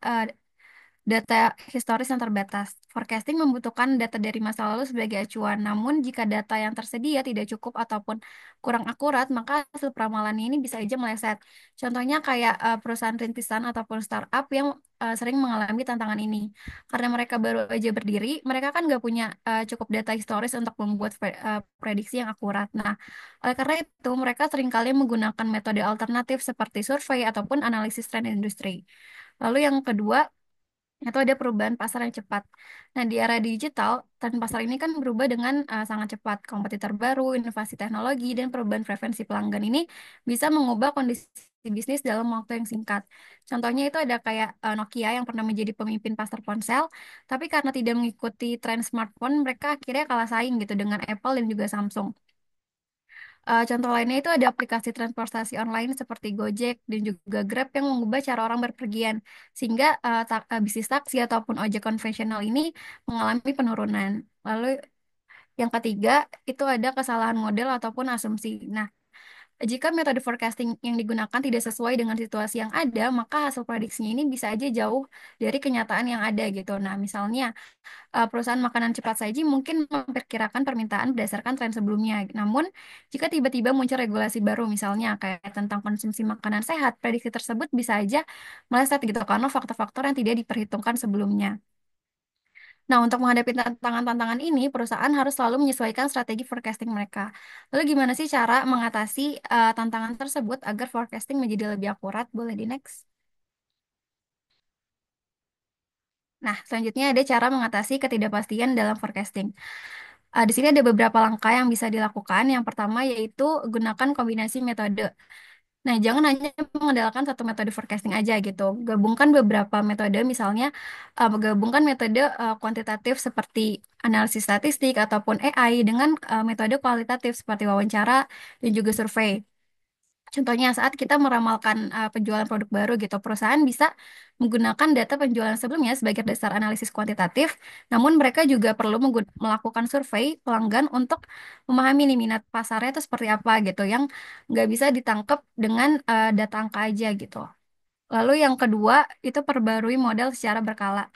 data historis yang terbatas. Forecasting membutuhkan data dari masa lalu sebagai acuan. Namun, jika data yang tersedia tidak cukup ataupun kurang akurat, maka hasil peramalan ini bisa aja meleset. Contohnya kayak perusahaan rintisan ataupun startup yang sering mengalami tantangan ini. Karena mereka baru aja berdiri, mereka kan nggak punya cukup data historis untuk membuat prediksi yang akurat. Nah, oleh karena itu, mereka seringkali menggunakan metode alternatif seperti survei ataupun analisis tren industri. Lalu yang kedua, itu ada perubahan pasar yang cepat. Nah, di era digital, tren pasar ini kan berubah dengan sangat cepat. Kompetitor baru, inovasi teknologi, dan perubahan preferensi pelanggan ini bisa mengubah kondisi bisnis dalam waktu yang singkat. Contohnya itu ada kayak Nokia yang pernah menjadi pemimpin pasar ponsel, tapi karena tidak mengikuti tren smartphone, mereka akhirnya kalah saing gitu dengan Apple dan juga Samsung. Contoh lainnya itu ada aplikasi transportasi online seperti Gojek dan juga Grab yang mengubah cara orang berpergian, sehingga bisnis taksi ataupun ojek konvensional ini mengalami penurunan. Lalu yang ketiga itu ada kesalahan model ataupun asumsi. Nah, jika metode forecasting yang digunakan tidak sesuai dengan situasi yang ada, maka hasil prediksinya ini bisa aja jauh dari kenyataan yang ada gitu. Nah, misalnya perusahaan makanan cepat saji mungkin memperkirakan permintaan berdasarkan tren sebelumnya. Namun, jika tiba-tiba muncul regulasi baru, misalnya kayak tentang konsumsi makanan sehat, prediksi tersebut bisa aja meleset gitu karena faktor-faktor yang tidak diperhitungkan sebelumnya. Nah, untuk menghadapi tantangan-tantangan ini, perusahaan harus selalu menyesuaikan strategi forecasting mereka. Lalu, gimana sih cara mengatasi tantangan tersebut agar forecasting menjadi lebih akurat? Boleh di next. Nah, selanjutnya ada cara mengatasi ketidakpastian dalam forecasting. Di sini ada beberapa langkah yang bisa dilakukan. Yang pertama yaitu gunakan kombinasi metode. Nah, jangan hanya mengandalkan satu metode forecasting aja gitu. Gabungkan beberapa metode, misalnya gabungkan metode kuantitatif seperti analisis statistik ataupun AI dengan metode kualitatif seperti wawancara dan juga survei. Contohnya saat kita meramalkan penjualan produk baru gitu, perusahaan bisa menggunakan data penjualan sebelumnya sebagai dasar analisis kuantitatif, namun mereka juga perlu melakukan survei pelanggan untuk memahami nih minat pasarnya itu seperti apa gitu, yang nggak bisa ditangkap dengan data angka aja gitu. Lalu yang kedua itu perbarui model secara berkala.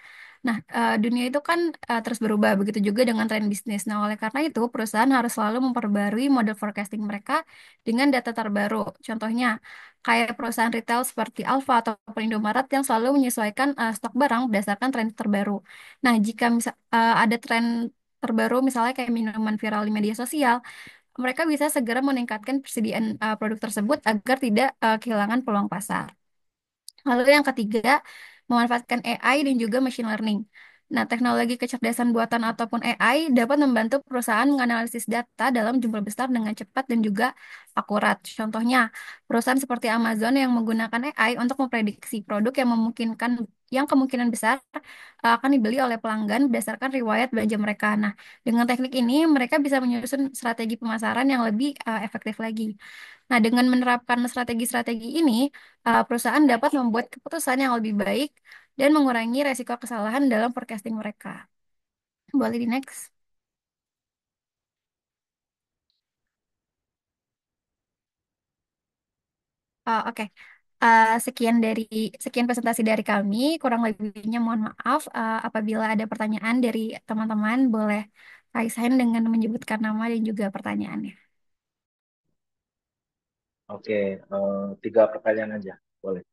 Nah, dunia itu kan terus berubah, begitu juga dengan tren bisnis. Nah, oleh karena itu, perusahaan harus selalu memperbarui model forecasting mereka dengan data terbaru. Contohnya, kayak perusahaan retail seperti Alfa atau Indomaret yang selalu menyesuaikan stok barang berdasarkan tren terbaru. Nah, jika ada tren terbaru, misalnya kayak minuman viral di media sosial, mereka bisa segera meningkatkan persediaan produk tersebut agar tidak kehilangan peluang pasar. Lalu yang ketiga, memanfaatkan AI dan juga machine learning. Nah, teknologi kecerdasan buatan ataupun AI dapat membantu perusahaan menganalisis data dalam jumlah besar dengan cepat dan juga akurat. Contohnya, perusahaan seperti Amazon yang menggunakan AI untuk memprediksi produk yang kemungkinan besar akan dibeli oleh pelanggan berdasarkan riwayat belanja mereka. Nah, dengan teknik ini mereka bisa menyusun strategi pemasaran yang lebih efektif lagi. Nah, dengan menerapkan strategi-strategi ini, perusahaan dapat membuat keputusan yang lebih baik dan mengurangi resiko kesalahan dalam forecasting mereka. Boleh di next. Oke. Sekian presentasi dari kami. Kurang lebihnya mohon maaf. Apabila ada pertanyaan dari teman-teman, boleh raise hand dengan menyebutkan nama dan juga pertanyaannya. Oke, 3 pertanyaan aja, boleh.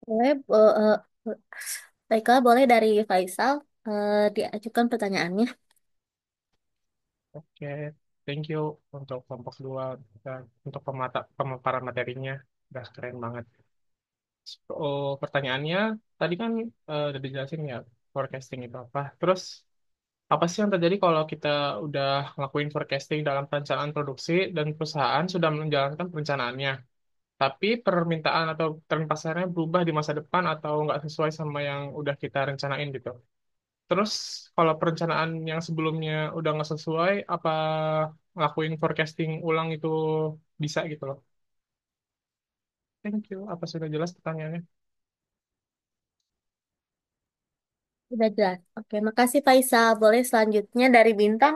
Boleh, baiklah, boleh dari Faisal diajukan pertanyaannya. Oke, thank you untuk kelompok 2 dan untuk pemaparan materinya. Udah keren banget. Pertanyaannya, tadi kan udah dijelasin ya, forecasting itu apa. Terus, apa sih yang terjadi kalau kita udah ngelakuin forecasting dalam perencanaan produksi dan perusahaan sudah menjalankan perencanaannya, tapi permintaan atau tren pasarnya berubah di masa depan atau nggak sesuai sama yang udah kita rencanain gitu. Terus kalau perencanaan yang sebelumnya udah nggak sesuai, apa ngelakuin forecasting ulang itu bisa gitu loh? Thank you. Apa sudah jelas pertanyaannya? Sudah jelas. Oke, makasih Faisal. Boleh selanjutnya dari Bintang.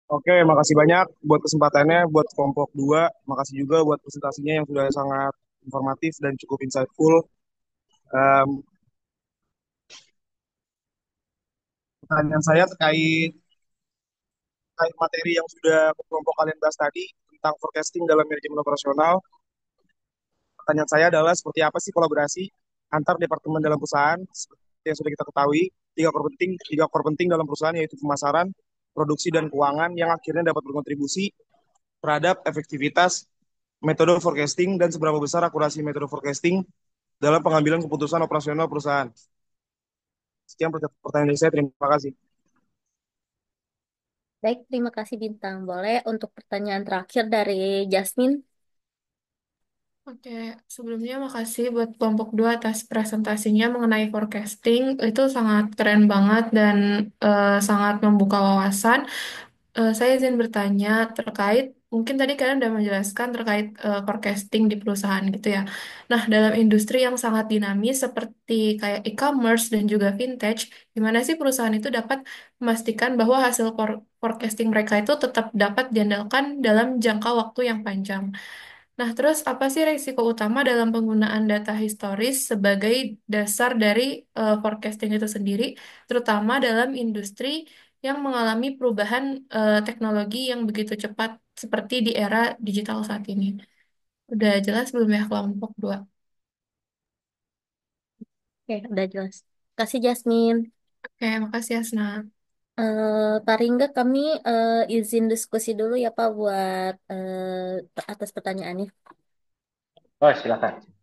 Oke, makasih banyak buat kesempatannya, buat kelompok 2. Makasih juga buat presentasinya yang sudah sangat informatif dan cukup insightful. Em, Pertanyaan saya terkait materi yang sudah kelompok kalian bahas tadi tentang forecasting dalam manajemen operasional. Pertanyaan saya adalah seperti apa sih kolaborasi antar departemen dalam perusahaan? Seperti yang sudah kita ketahui, tiga core penting dalam perusahaan yaitu pemasaran, produksi, dan keuangan yang akhirnya dapat berkontribusi terhadap efektivitas metode forecasting dan seberapa besar akurasi metode forecasting dalam pengambilan keputusan operasional perusahaan. Sekian pertanyaan dari saya. Terima kasih. Baik, terima kasih Bintang. Boleh untuk pertanyaan terakhir dari Jasmine. Oke, sebelumnya makasih buat kelompok 2 atas presentasinya mengenai forecasting. Itu sangat keren banget dan sangat membuka wawasan. Saya izin bertanya terkait, mungkin tadi kalian udah menjelaskan terkait forecasting di perusahaan gitu ya. Nah, dalam industri yang sangat dinamis seperti kayak e-commerce dan juga vintage, gimana sih perusahaan itu dapat memastikan bahwa hasil forecasting mereka itu tetap dapat diandalkan dalam jangka waktu yang panjang? Nah, terus apa sih risiko utama dalam penggunaan data historis sebagai dasar dari forecasting itu sendiri, terutama dalam industri yang mengalami perubahan teknologi yang begitu cepat seperti di era digital saat ini? Udah jelas belum ya kelompok 2? Oke, udah jelas. Kasih Jasmine. Oke, makasih Asna. Pak Ringga, kami izin diskusi dulu ya Pak buat atas pertanyaannya. Oh, silakan.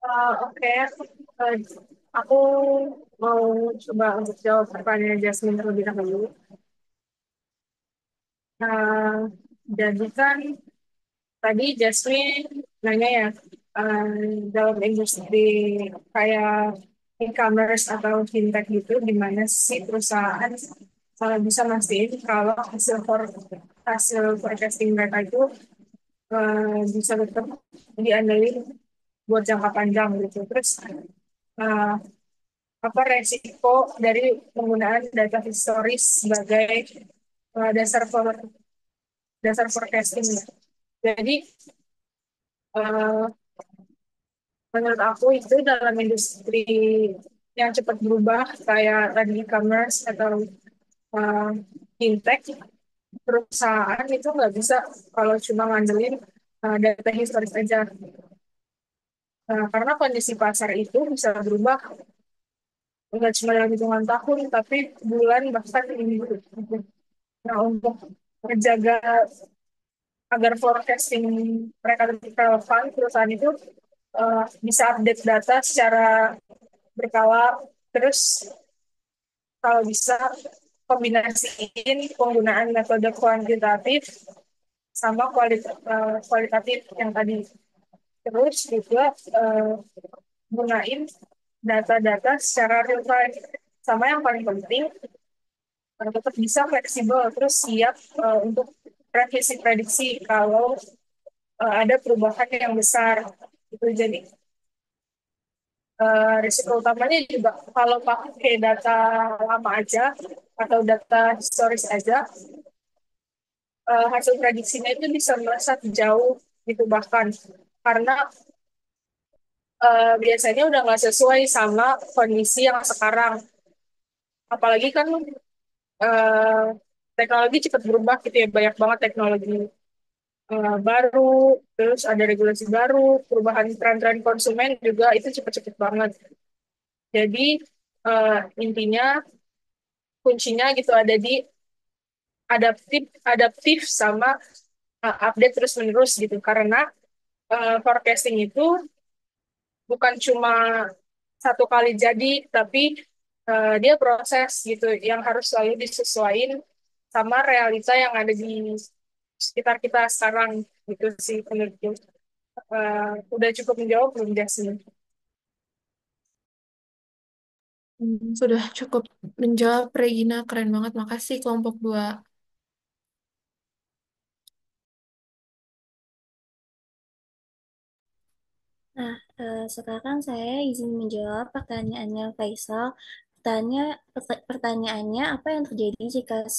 Oke. Eh, aku mau coba untuk jawab pertanyaan Jasmine terlebih dahulu. Eh, jadi kan tadi Jasmine nanya ya, eh, dalam industri kayak e-commerce atau fintech gitu, gimana sih perusahaan kalau bisa mastiin kalau hasil forecasting mereka itu bisa tetap diandalkan buat jangka panjang gitu. Terus eh, apa resiko dari penggunaan data historis sebagai dasar forecasting. Jadi eh, menurut aku itu dalam industri yang cepat berubah kayak tadi e-commerce atau uh, fintech, perusahaan itu nggak bisa kalau cuma ngandelin data historis aja. Karena kondisi pasar itu bisa berubah nggak cuma dalam hitungan tahun, tapi bulan bahkan minggu. Nah, untuk menjaga agar forecasting mereka tetap relevan, perusahaan itu bisa update data secara berkala. Terus kalau bisa kombinasiin penggunaan metode kuantitatif sama kualitatif yang tadi. Terus juga gunain data-data secara real time. Sama yang paling penting, tetap bisa fleksibel, terus siap untuk revisi prediksi kalau ada perubahan yang besar. Itu jadi risiko utamanya juga kalau pakai data lama aja atau data historis aja, hasil prediksinya itu bisa melesat jauh gitu bahkan karena biasanya udah nggak sesuai sama kondisi yang sekarang. Apalagi kan eh, teknologi cepat berubah gitu ya, banyak banget teknologi baru, terus ada regulasi baru, perubahan tren-tren konsumen juga itu cepet-cepet banget. Jadi eh, intinya kuncinya gitu ada di adaptif adaptif sama update terus-menerus gitu. Karena forecasting itu bukan cuma satu kali jadi, tapi dia proses gitu yang harus selalu disesuaikan sama realita yang ada di sekitar kita sekarang gitu sih menurutku. Udah cukup menjawab belum Jasmine? Sudah cukup menjawab, Regina. Keren banget. Makasih kelompok 2. Nah, sekarang saya izin menjawab pertanyaannya Faisal. Pertanyaannya, apa yang terjadi jika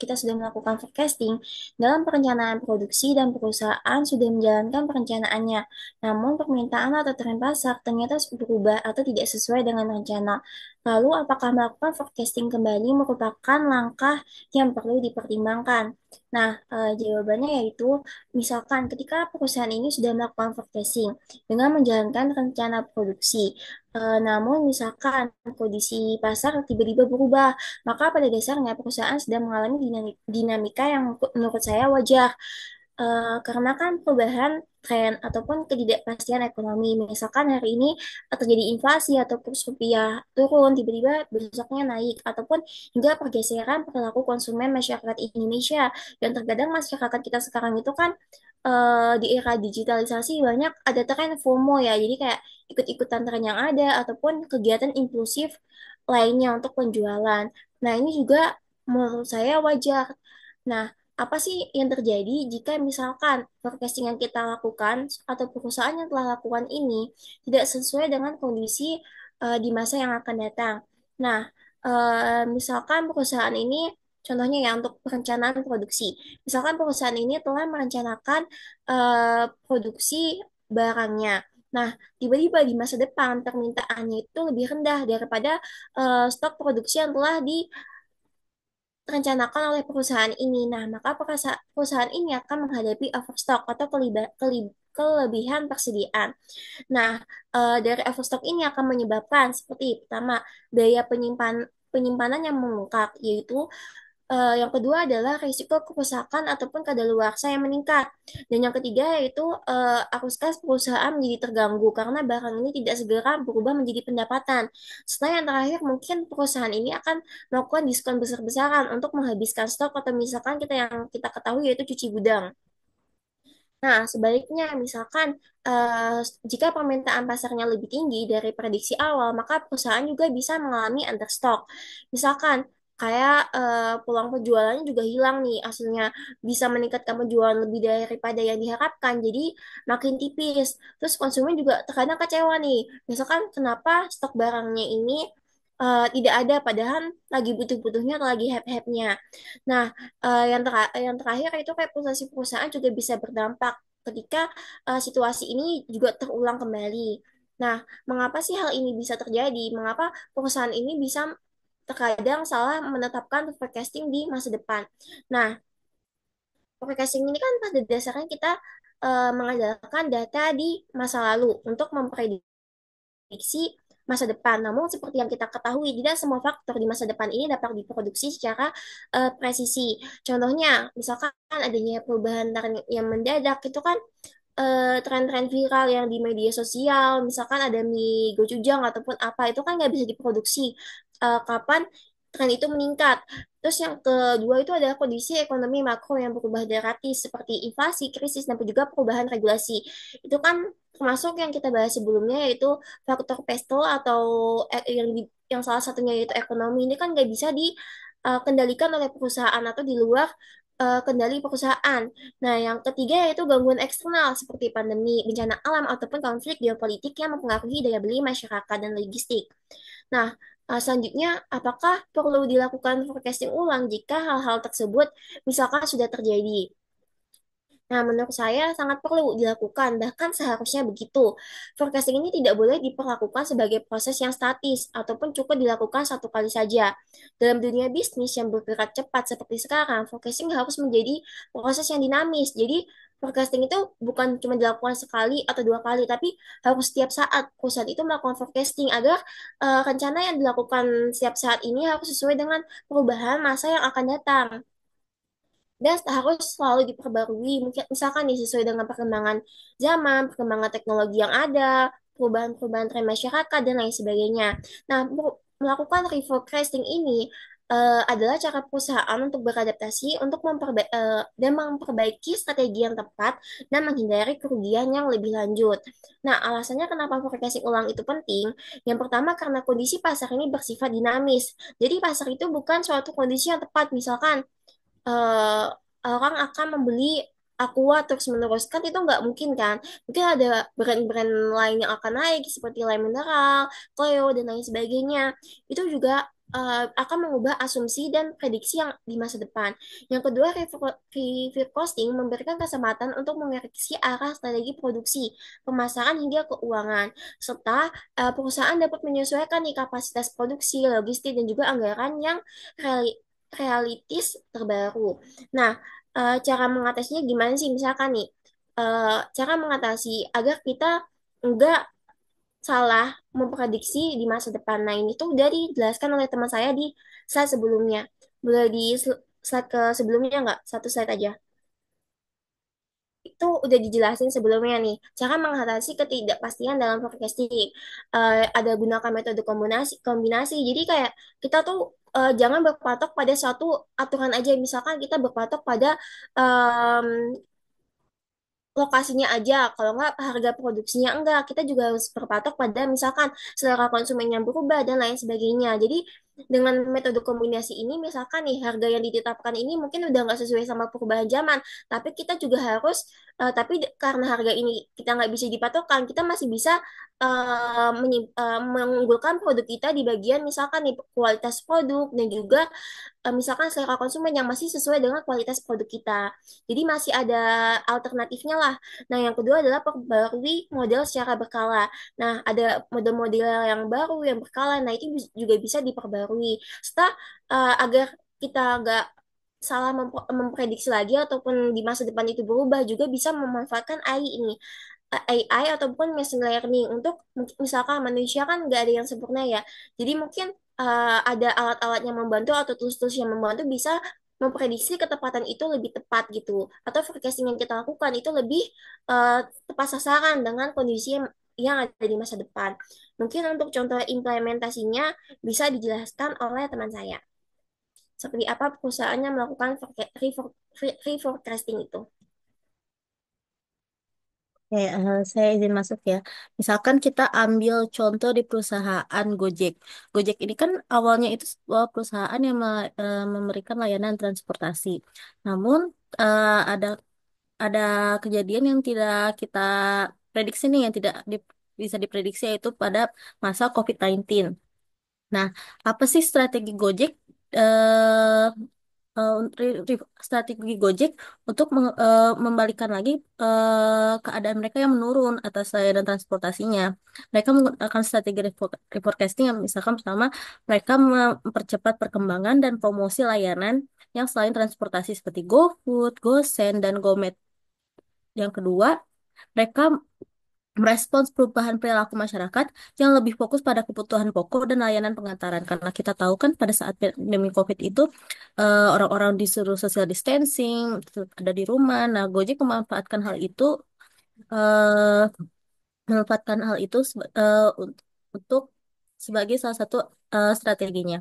kita sudah melakukan forecasting dalam perencanaan produksi dan perusahaan sudah menjalankan perencanaannya, namun permintaan atau tren pasar ternyata berubah atau tidak sesuai dengan rencana. Lalu, apakah melakukan forecasting kembali merupakan langkah yang perlu dipertimbangkan? Nah, jawabannya yaitu, misalkan ketika perusahaan ini sudah melakukan forecasting dengan menjalankan rencana produksi, namun misalkan kondisi pasar tiba-tiba berubah, maka pada dasarnya perusahaan sedang mengalami dinamika yang menurut saya wajar. Karena kan perubahan tren ataupun ketidakpastian ekonomi, misalkan hari ini terjadi inflasi atau kurs rupiah turun, tiba-tiba besoknya naik, ataupun hingga pergeseran perilaku konsumen masyarakat Indonesia. Dan terkadang masyarakat kita sekarang itu kan di era digitalisasi banyak ada tren FOMO ya, jadi kayak ikut-ikutan tren yang ada ataupun kegiatan impulsif lainnya untuk penjualan. Nah, ini juga menurut saya wajar. Nah, apa sih yang terjadi jika misalkan forecasting yang kita lakukan atau perusahaan yang telah lakukan ini tidak sesuai dengan kondisi di masa yang akan datang? Nah, misalkan perusahaan ini, contohnya ya untuk perencanaan produksi, misalkan perusahaan ini telah merencanakan produksi barangnya. Nah, tiba-tiba di masa depan permintaannya itu lebih rendah daripada stok produksi yang telah direncanakan oleh perusahaan ini. Nah, maka perusahaan ini akan menghadapi overstock atau kelebihan persediaan. Nah, dari overstock ini akan menyebabkan seperti pertama, daya penyimpanan yang membengkak, yaitu Yang kedua adalah risiko kerusakan ataupun kadaluarsa yang meningkat. Dan yang ketiga yaitu arus kas perusahaan menjadi terganggu karena barang ini tidak segera berubah menjadi pendapatan. Setelah yang terakhir, mungkin perusahaan ini akan melakukan diskon besar-besaran untuk menghabiskan stok atau misalkan kita ketahui yaitu cuci gudang. Nah, sebaliknya, misalkan jika permintaan pasarnya lebih tinggi dari prediksi awal, maka perusahaan juga bisa mengalami understock. Misalkan, kayak peluang penjualannya juga hilang nih, hasilnya bisa meningkatkan penjualan lebih daripada yang diharapkan, jadi makin tipis. Terus konsumen juga terkadang kecewa nih, misalkan kenapa stok barangnya ini tidak ada, padahal lagi butuh-butuhnya atau lagi hype-hype-nya. Nah, yang terakhir itu reputasi perusahaan juga bisa berdampak ketika situasi ini juga terulang kembali. Nah, mengapa sih hal ini bisa terjadi? Mengapa perusahaan ini bisa terkadang salah menetapkan forecasting di masa depan? Nah, forecasting ini kan pada dasarnya kita mengandalkan data di masa lalu untuk memprediksi masa depan. Namun seperti yang kita ketahui, tidak semua faktor di masa depan ini dapat diproduksi secara presisi. Contohnya, misalkan adanya perubahan tren yang mendadak, itu kan tren-tren viral yang di media sosial, misalkan ada mie gochujang ataupun apa, itu kan nggak bisa diproduksi kapan tren itu meningkat. Terus yang kedua itu adalah kondisi ekonomi makro yang berubah drastis seperti inflasi, krisis, dan juga perubahan regulasi. Itu kan termasuk yang kita bahas sebelumnya yaitu faktor pesto atau yang salah satunya yaitu ekonomi ini kan nggak bisa dikendalikan oleh perusahaan atau di luar kendali perusahaan. Nah, yang ketiga yaitu gangguan eksternal seperti pandemi, bencana alam, ataupun konflik geopolitik yang mempengaruhi daya beli masyarakat dan logistik. Nah, selanjutnya, apakah perlu dilakukan forecasting ulang jika hal-hal tersebut misalkan sudah terjadi? Nah, menurut saya sangat perlu dilakukan, bahkan seharusnya begitu. Forecasting ini tidak boleh diperlakukan sebagai proses yang statis, ataupun cukup dilakukan satu kali saja. Dalam dunia bisnis yang bergerak cepat seperti sekarang, forecasting harus menjadi proses yang dinamis. Jadi, forecasting itu bukan cuma dilakukan sekali atau dua kali, tapi harus setiap saat perusahaan itu melakukan forecasting agar rencana yang dilakukan setiap saat ini harus sesuai dengan perubahan masa yang akan datang dan harus selalu diperbarui mungkin misalkan nih sesuai dengan perkembangan zaman, perkembangan teknologi yang ada, perubahan-perubahan tren masyarakat dan lain sebagainya. Nah, melakukan reforecasting ini adalah cara perusahaan untuk beradaptasi untuk dan memperbaiki strategi yang tepat dan menghindari kerugian yang lebih lanjut. Nah, alasannya kenapa forecasting ulang itu penting? Yang pertama karena kondisi pasar ini bersifat dinamis. Jadi pasar itu bukan suatu kondisi yang tepat. Misalkan eh, orang akan membeli Aqua terus menerus kan itu nggak mungkin kan mungkin ada brand-brand lain yang akan naik seperti Lime Mineral, Cleo dan lain sebagainya itu juga akan mengubah asumsi dan prediksi yang di masa depan. Yang kedua, review costing memberikan kesempatan untuk mengoreksi arah strategi produksi, pemasaran hingga keuangan, serta perusahaan dapat menyesuaikan nih kapasitas produksi, logistik, dan juga anggaran yang realitis terbaru. Nah, cara mengatasinya gimana sih? Misalkan nih, cara mengatasi agar kita enggak salah memprediksi di masa depan. Nah, ini tuh udah dijelaskan oleh teman saya di slide sebelumnya. Boleh di slide ke sebelumnya nggak? Satu slide aja. Itu udah dijelasin sebelumnya nih, cara mengatasi ketidakpastian dalam forecasting. Ada gunakan metode kombinasi. Jadi kayak kita tuh jangan berpatok pada suatu aturan aja. Misalkan kita berpatok pada lokasinya aja, kalau nggak harga produksinya enggak, kita juga harus berpatok pada misalkan selera konsumen yang berubah dan lain sebagainya. Jadi dengan metode kombinasi ini, misalkan nih harga yang ditetapkan ini mungkin udah nggak sesuai sama perubahan zaman, tapi kita juga harus, karena harga ini kita nggak bisa dipatokkan, kita masih bisa mengunggulkan produk kita di bagian misalkan nih kualitas produk dan juga misalkan selera konsumen yang masih sesuai dengan kualitas produk kita. Jadi masih ada alternatifnya lah. Nah, yang kedua adalah perbarui model secara berkala. Nah, ada model-model yang baru yang berkala. Nah, itu juga bisa diperbarui. Setelah agar kita nggak salah memprediksi lagi ataupun di masa depan itu berubah juga bisa memanfaatkan AI ini. AI ataupun machine learning untuk misalkan manusia kan nggak ada yang sempurna ya. Jadi mungkin ada alat-alat yang membantu atau tools-tools yang membantu bisa memprediksi ketepatan itu lebih tepat gitu. Atau forecasting yang kita lakukan itu lebih tepat sasaran dengan kondisi yang ada di masa depan. Mungkin untuk contoh implementasinya bisa dijelaskan oleh teman saya. Seperti apa perusahaannya melakukan reforecasting itu. Oke, saya izin masuk ya. Misalkan kita ambil contoh di perusahaan Gojek. Gojek ini kan awalnya itu sebuah perusahaan yang memberikan layanan transportasi. Namun ada kejadian yang tidak kita prediksi nih, yang tidak bisa diprediksi yaitu pada masa COVID-19. Nah, apa sih strategi Gojek? eh Strategi Gojek untuk membalikan lagi keadaan mereka yang menurun atas layanan transportasinya. Mereka menggunakan strategi reforecasting yang misalkan pertama mereka mempercepat perkembangan dan promosi layanan yang selain transportasi seperti GoFood, GoSend, dan GoMet. Yang kedua, mereka merespons perubahan perilaku masyarakat yang lebih fokus pada kebutuhan pokok dan layanan pengantaran. Karena kita tahu kan pada saat pandemi COVID itu orang-orang disuruh social distancing, ada di rumah. Nah, Gojek eh, untuk sebagai salah satu strateginya.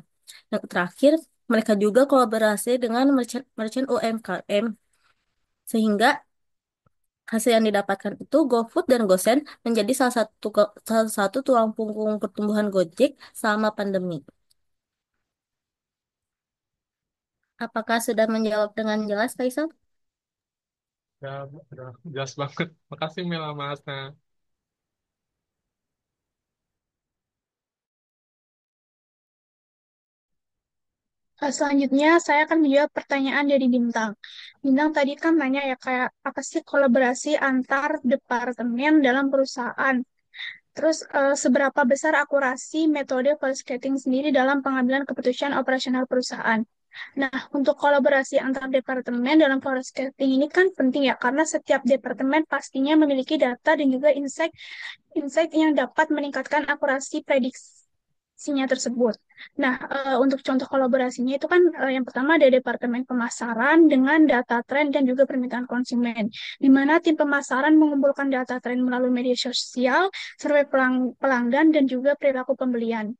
Yang terakhir, mereka juga kolaborasi dengan merchant UMKM sehingga hasil yang didapatkan itu GoFood dan GoSend menjadi salah satu tulang punggung pertumbuhan Gojek selama pandemi. Apakah sudah menjawab dengan jelas, Faisal? Ya, udah jelas banget. Makasih Mela Mas. Nah, Selanjutnya, saya akan menjawab pertanyaan dari Bintang. Bintang tadi kan nanya ya, kayak apa sih kolaborasi antar departemen dalam perusahaan? Terus, seberapa besar akurasi metode cascading sendiri dalam pengambilan keputusan operasional perusahaan? Nah, untuk kolaborasi antar departemen dalam cascading ini kan penting ya, karena setiap departemen pastinya memiliki data dan juga insight insight yang dapat meningkatkan akurasi prediksinya tersebut. Nah, untuk contoh kolaborasinya itu kan yang pertama ada Departemen Pemasaran dengan data tren dan juga permintaan konsumen, di mana tim pemasaran mengumpulkan data tren melalui media sosial, survei pelanggan, dan juga perilaku pembelian.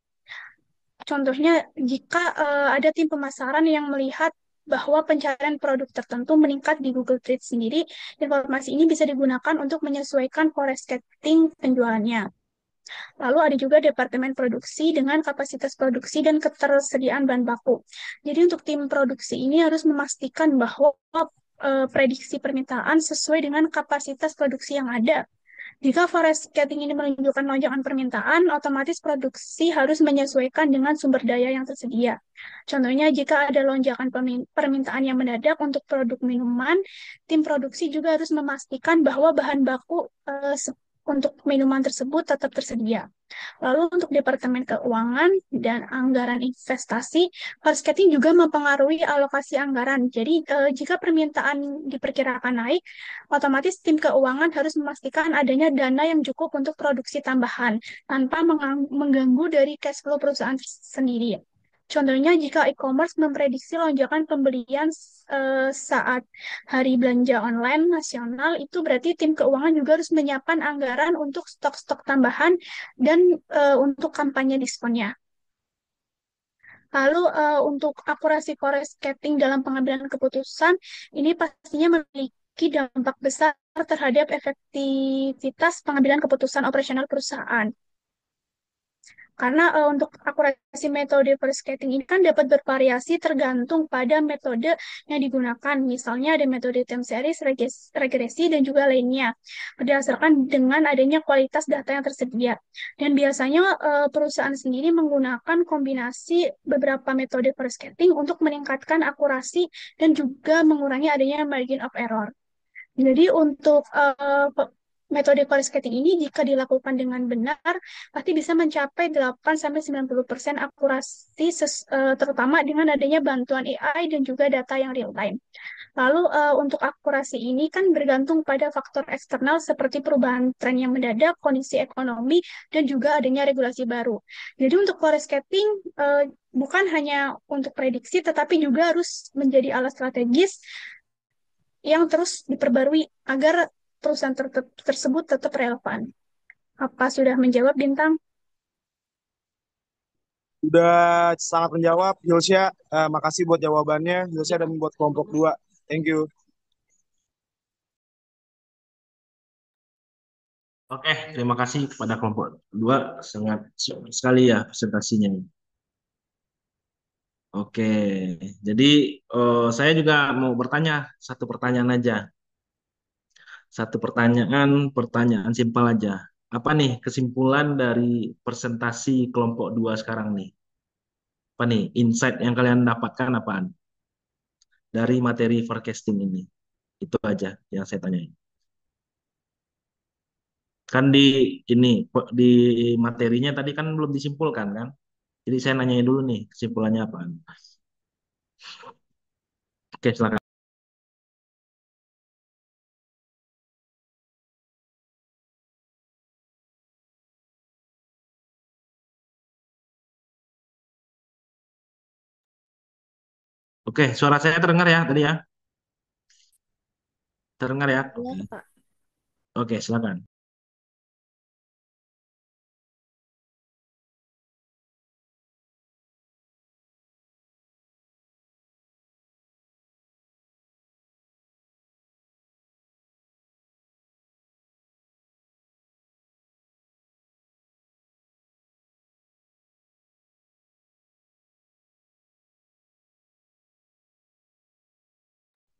Contohnya, jika ada tim pemasaran yang melihat bahwa pencarian produk tertentu meningkat di Google Trends sendiri, informasi ini bisa digunakan untuk menyesuaikan forecasting penjualannya. Lalu ada juga departemen produksi dengan kapasitas produksi dan ketersediaan bahan baku. Jadi untuk tim produksi ini harus memastikan bahwa prediksi permintaan sesuai dengan kapasitas produksi yang ada. Jika forecasting ini menunjukkan lonjakan permintaan, otomatis produksi harus menyesuaikan dengan sumber daya yang tersedia. Contohnya, jika ada lonjakan permintaan yang mendadak untuk produk minuman, tim produksi juga harus memastikan bahwa bahan baku untuk minuman tersebut tetap tersedia. Lalu untuk Departemen Keuangan dan Anggaran Investasi, forecasting juga mempengaruhi alokasi anggaran. Jadi, jika permintaan diperkirakan naik, otomatis tim keuangan harus memastikan adanya dana yang cukup untuk produksi tambahan, tanpa mengganggu dari cash flow perusahaan sendiri. Contohnya, jika e-commerce memprediksi lonjakan pembelian saat hari belanja online nasional, itu berarti tim keuangan juga harus menyiapkan anggaran untuk stok-stok tambahan dan untuk kampanye diskonnya. Lalu untuk akurasi forecasting dalam pengambilan keputusan, ini pastinya memiliki dampak besar terhadap efektivitas pengambilan keputusan operasional perusahaan. Karena untuk akurasi metode forecasting ini kan dapat bervariasi tergantung pada metode yang digunakan. Misalnya ada metode time series, regresi, dan juga lainnya. Berdasarkan dengan adanya kualitas data yang tersedia. Dan biasanya perusahaan sendiri menggunakan kombinasi beberapa metode forecasting untuk meningkatkan akurasi dan juga mengurangi adanya margin of error. Jadi untuk Metode cascading ini jika dilakukan dengan benar pasti bisa mencapai 8-90% akurasi terutama dengan adanya bantuan AI dan juga data yang real time. Lalu untuk akurasi ini kan bergantung pada faktor eksternal seperti perubahan tren yang mendadak, kondisi ekonomi, dan juga adanya regulasi baru. Jadi untuk forecasting bukan hanya untuk prediksi, tetapi juga harus menjadi alat strategis yang terus diperbarui agar perusahaan tersebut tetap relevan. Apa sudah menjawab, Bintang? Sudah sangat menjawab, Hilsya. Makasih buat jawabannya, Hilsya dan buat kelompok 2. Thank you. Oke, terima kasih kepada kelompok 2. Sangat sekali ya presentasinya. Oke, jadi saya juga mau bertanya satu pertanyaan aja. Satu pertanyaan simpel aja. Apa nih kesimpulan dari presentasi kelompok 2 sekarang nih? Apa nih insight yang kalian dapatkan apaan dari materi forecasting ini? Itu aja yang saya tanyain. Kan ini di materinya tadi kan belum disimpulkan kan? Jadi saya nanya dulu nih kesimpulannya apaan? Oke, silakan. Oke, suara saya terdengar ya tadi ya? Terdengar ya? Oke. Benar, Pak. Oke, silakan.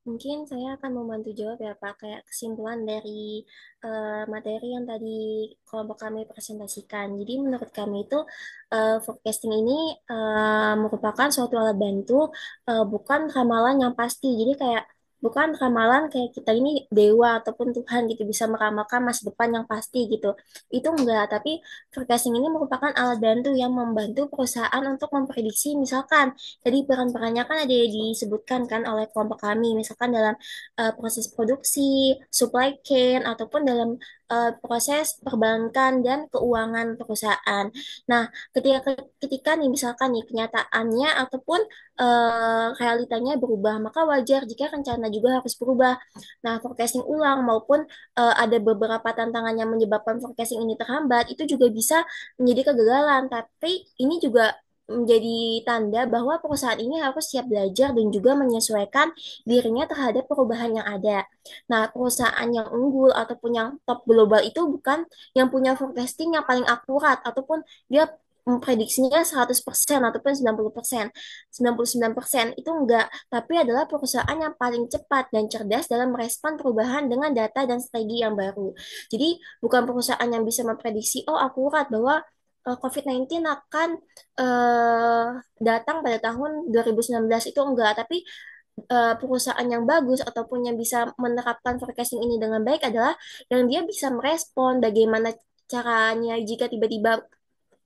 Mungkin saya akan membantu jawab ya Pak, kayak kesimpulan dari materi yang tadi kelompok kami presentasikan. Jadi menurut kami itu forecasting ini merupakan suatu alat bantu, bukan ramalan yang pasti. Jadi kayak bukan ramalan kayak kita ini dewa ataupun Tuhan gitu bisa meramalkan masa depan yang pasti gitu. Itu enggak, tapi forecasting ini merupakan alat bantu yang membantu perusahaan untuk memprediksi misalkan jadi peran-perannya kan ada yang disebutkan kan oleh kelompok kami, misalkan dalam proses produksi, supply chain, ataupun dalam proses perbankan dan keuangan perusahaan. Nah, ketika nih misalkan nih kenyataannya ataupun realitanya berubah, maka wajar jika rencana juga harus berubah. Nah, forecasting ulang maupun ada beberapa tantangan yang menyebabkan forecasting ini terhambat, itu juga bisa menjadi kegagalan. Tapi ini juga menjadi tanda bahwa perusahaan ini harus siap belajar dan juga menyesuaikan dirinya terhadap perubahan yang ada. Nah, perusahaan yang unggul ataupun yang top global itu bukan yang punya forecasting yang paling akurat ataupun dia prediksinya 100% ataupun 90%, 99% itu enggak, tapi adalah perusahaan yang paling cepat dan cerdas dalam merespon perubahan dengan data dan strategi yang baru. Jadi, bukan perusahaan yang bisa memprediksi, oh akurat bahwa COVID-19 akan eh, datang pada tahun 2019 itu enggak, tapi perusahaan yang bagus ataupun yang bisa menerapkan forecasting ini dengan baik adalah yang dia bisa merespon bagaimana caranya jika tiba-tiba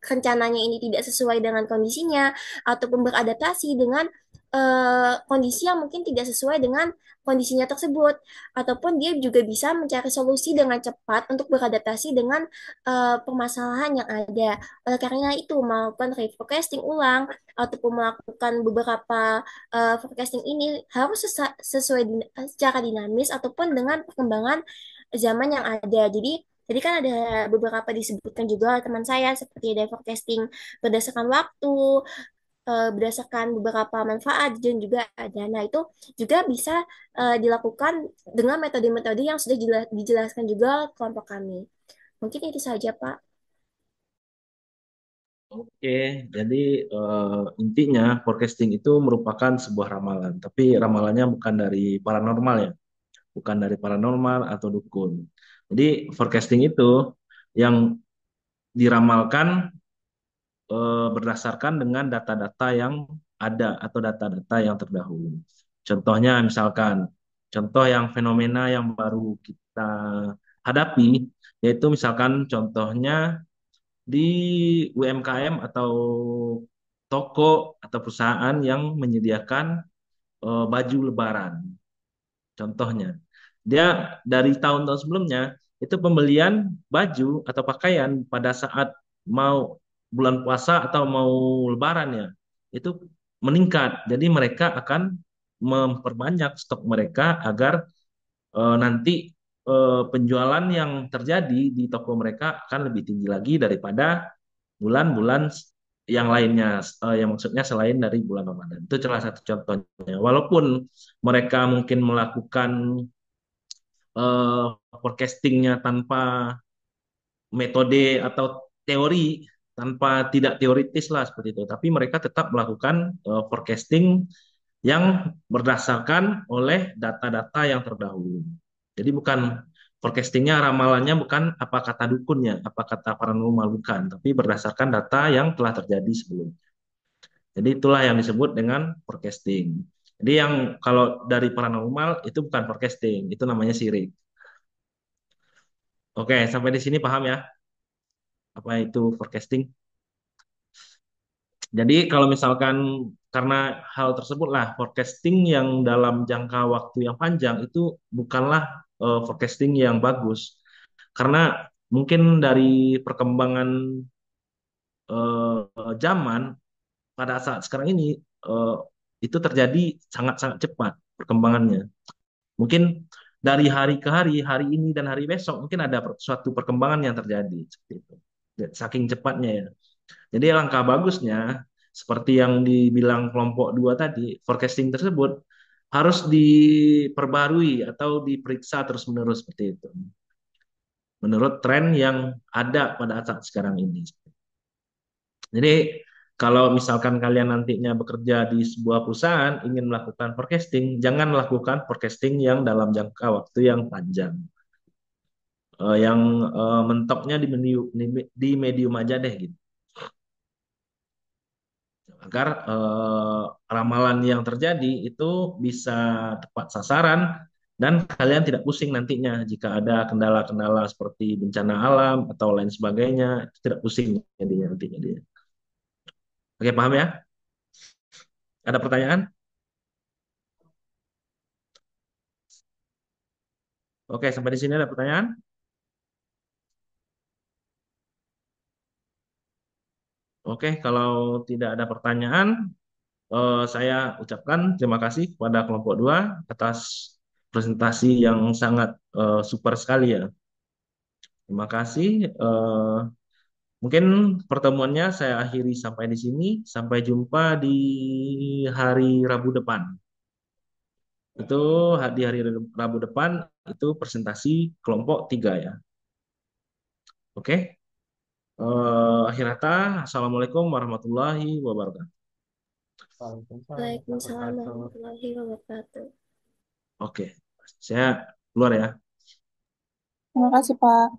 rencananya ini tidak sesuai dengan kondisinya ataupun beradaptasi dengan kondisi yang mungkin tidak sesuai dengan kondisinya tersebut ataupun dia juga bisa mencari solusi dengan cepat untuk beradaptasi dengan permasalahan yang ada. Oleh karena itu melakukan reforecasting ulang ataupun melakukan beberapa forecasting ini harus sesuai secara dinamis ataupun dengan perkembangan zaman yang ada. Jadi kan ada beberapa disebutkan juga oleh teman saya seperti ada forecasting berdasarkan waktu, berdasarkan beberapa manfaat dan juga ada. Nah, itu juga bisa dilakukan dengan metode-metode yang sudah dijelaskan juga kelompok kami. Mungkin itu saja, Pak. Oke, jadi intinya forecasting itu merupakan sebuah ramalan, tapi ramalannya bukan dari paranormal ya, bukan dari paranormal atau dukun. Jadi forecasting itu yang diramalkan berdasarkan dengan data-data yang ada atau data-data yang terdahulu. Contohnya misalkan, contoh yang fenomena yang baru kita hadapi, yaitu misalkan contohnya di UMKM atau toko atau perusahaan yang menyediakan baju lebaran. Contohnya, dia dari tahun-tahun sebelumnya itu pembelian baju atau pakaian pada saat mau bulan puasa atau mau lebaran ya, itu meningkat. Jadi mereka akan memperbanyak stok mereka agar nanti penjualan yang terjadi di toko mereka akan lebih tinggi lagi daripada bulan-bulan yang lainnya, yang maksudnya selain dari bulan Ramadan. Itu salah satu contohnya. Walaupun mereka mungkin melakukan forecastingnya tanpa metode atau teori, tanpa tidak teoritis lah seperti itu. Tapi mereka tetap melakukan forecasting yang berdasarkan oleh data-data yang terdahulu. Jadi bukan forecastingnya, ramalannya bukan apa kata dukunnya, apa kata paranormal, bukan, tapi berdasarkan data yang telah terjadi sebelumnya. Jadi itulah yang disebut dengan forecasting. Jadi yang kalau dari paranormal itu bukan forecasting, itu namanya sirik. Oke, sampai di sini paham ya apa itu forecasting? Jadi kalau misalkan karena hal tersebut lah forecasting yang dalam jangka waktu yang panjang itu bukanlah forecasting yang bagus. Karena mungkin dari perkembangan zaman pada saat sekarang ini eh, itu terjadi sangat-sangat cepat perkembangannya. Mungkin dari hari ke hari, hari ini dan hari besok mungkin ada suatu perkembangan yang terjadi seperti itu. Saking cepatnya ya. Jadi langkah bagusnya seperti yang dibilang kelompok dua tadi, forecasting tersebut harus diperbarui atau diperiksa terus-menerus seperti itu. Menurut tren yang ada pada saat sekarang ini. Jadi kalau misalkan kalian nantinya bekerja di sebuah perusahaan ingin melakukan forecasting, jangan lakukan forecasting yang dalam jangka waktu yang panjang. Yang mentoknya di medium aja deh gitu. Agar ramalan yang terjadi itu bisa tepat sasaran dan kalian tidak pusing nantinya jika ada kendala-kendala seperti bencana alam atau lain sebagainya, tidak pusing jadinya nantinya dia. Oke, paham ya? Ada pertanyaan? Oke, sampai di sini ada pertanyaan? Oke, kalau tidak ada pertanyaan, saya ucapkan terima kasih kepada kelompok 2 atas presentasi yang sangat super sekali ya. Terima kasih. Mungkin pertemuannya saya akhiri sampai di sini. Sampai jumpa di hari Rabu depan. Itu di hari Rabu depan itu presentasi kelompok 3 ya. Oke. Akhir kata, Assalamualaikum warahmatullahi wabarakatuh. Waalaikumsalam Waalaikumsalam warahmatullahi warahmatullahi wabarakatuh. Oke. Saya keluar ya. Terima kasih, Pak.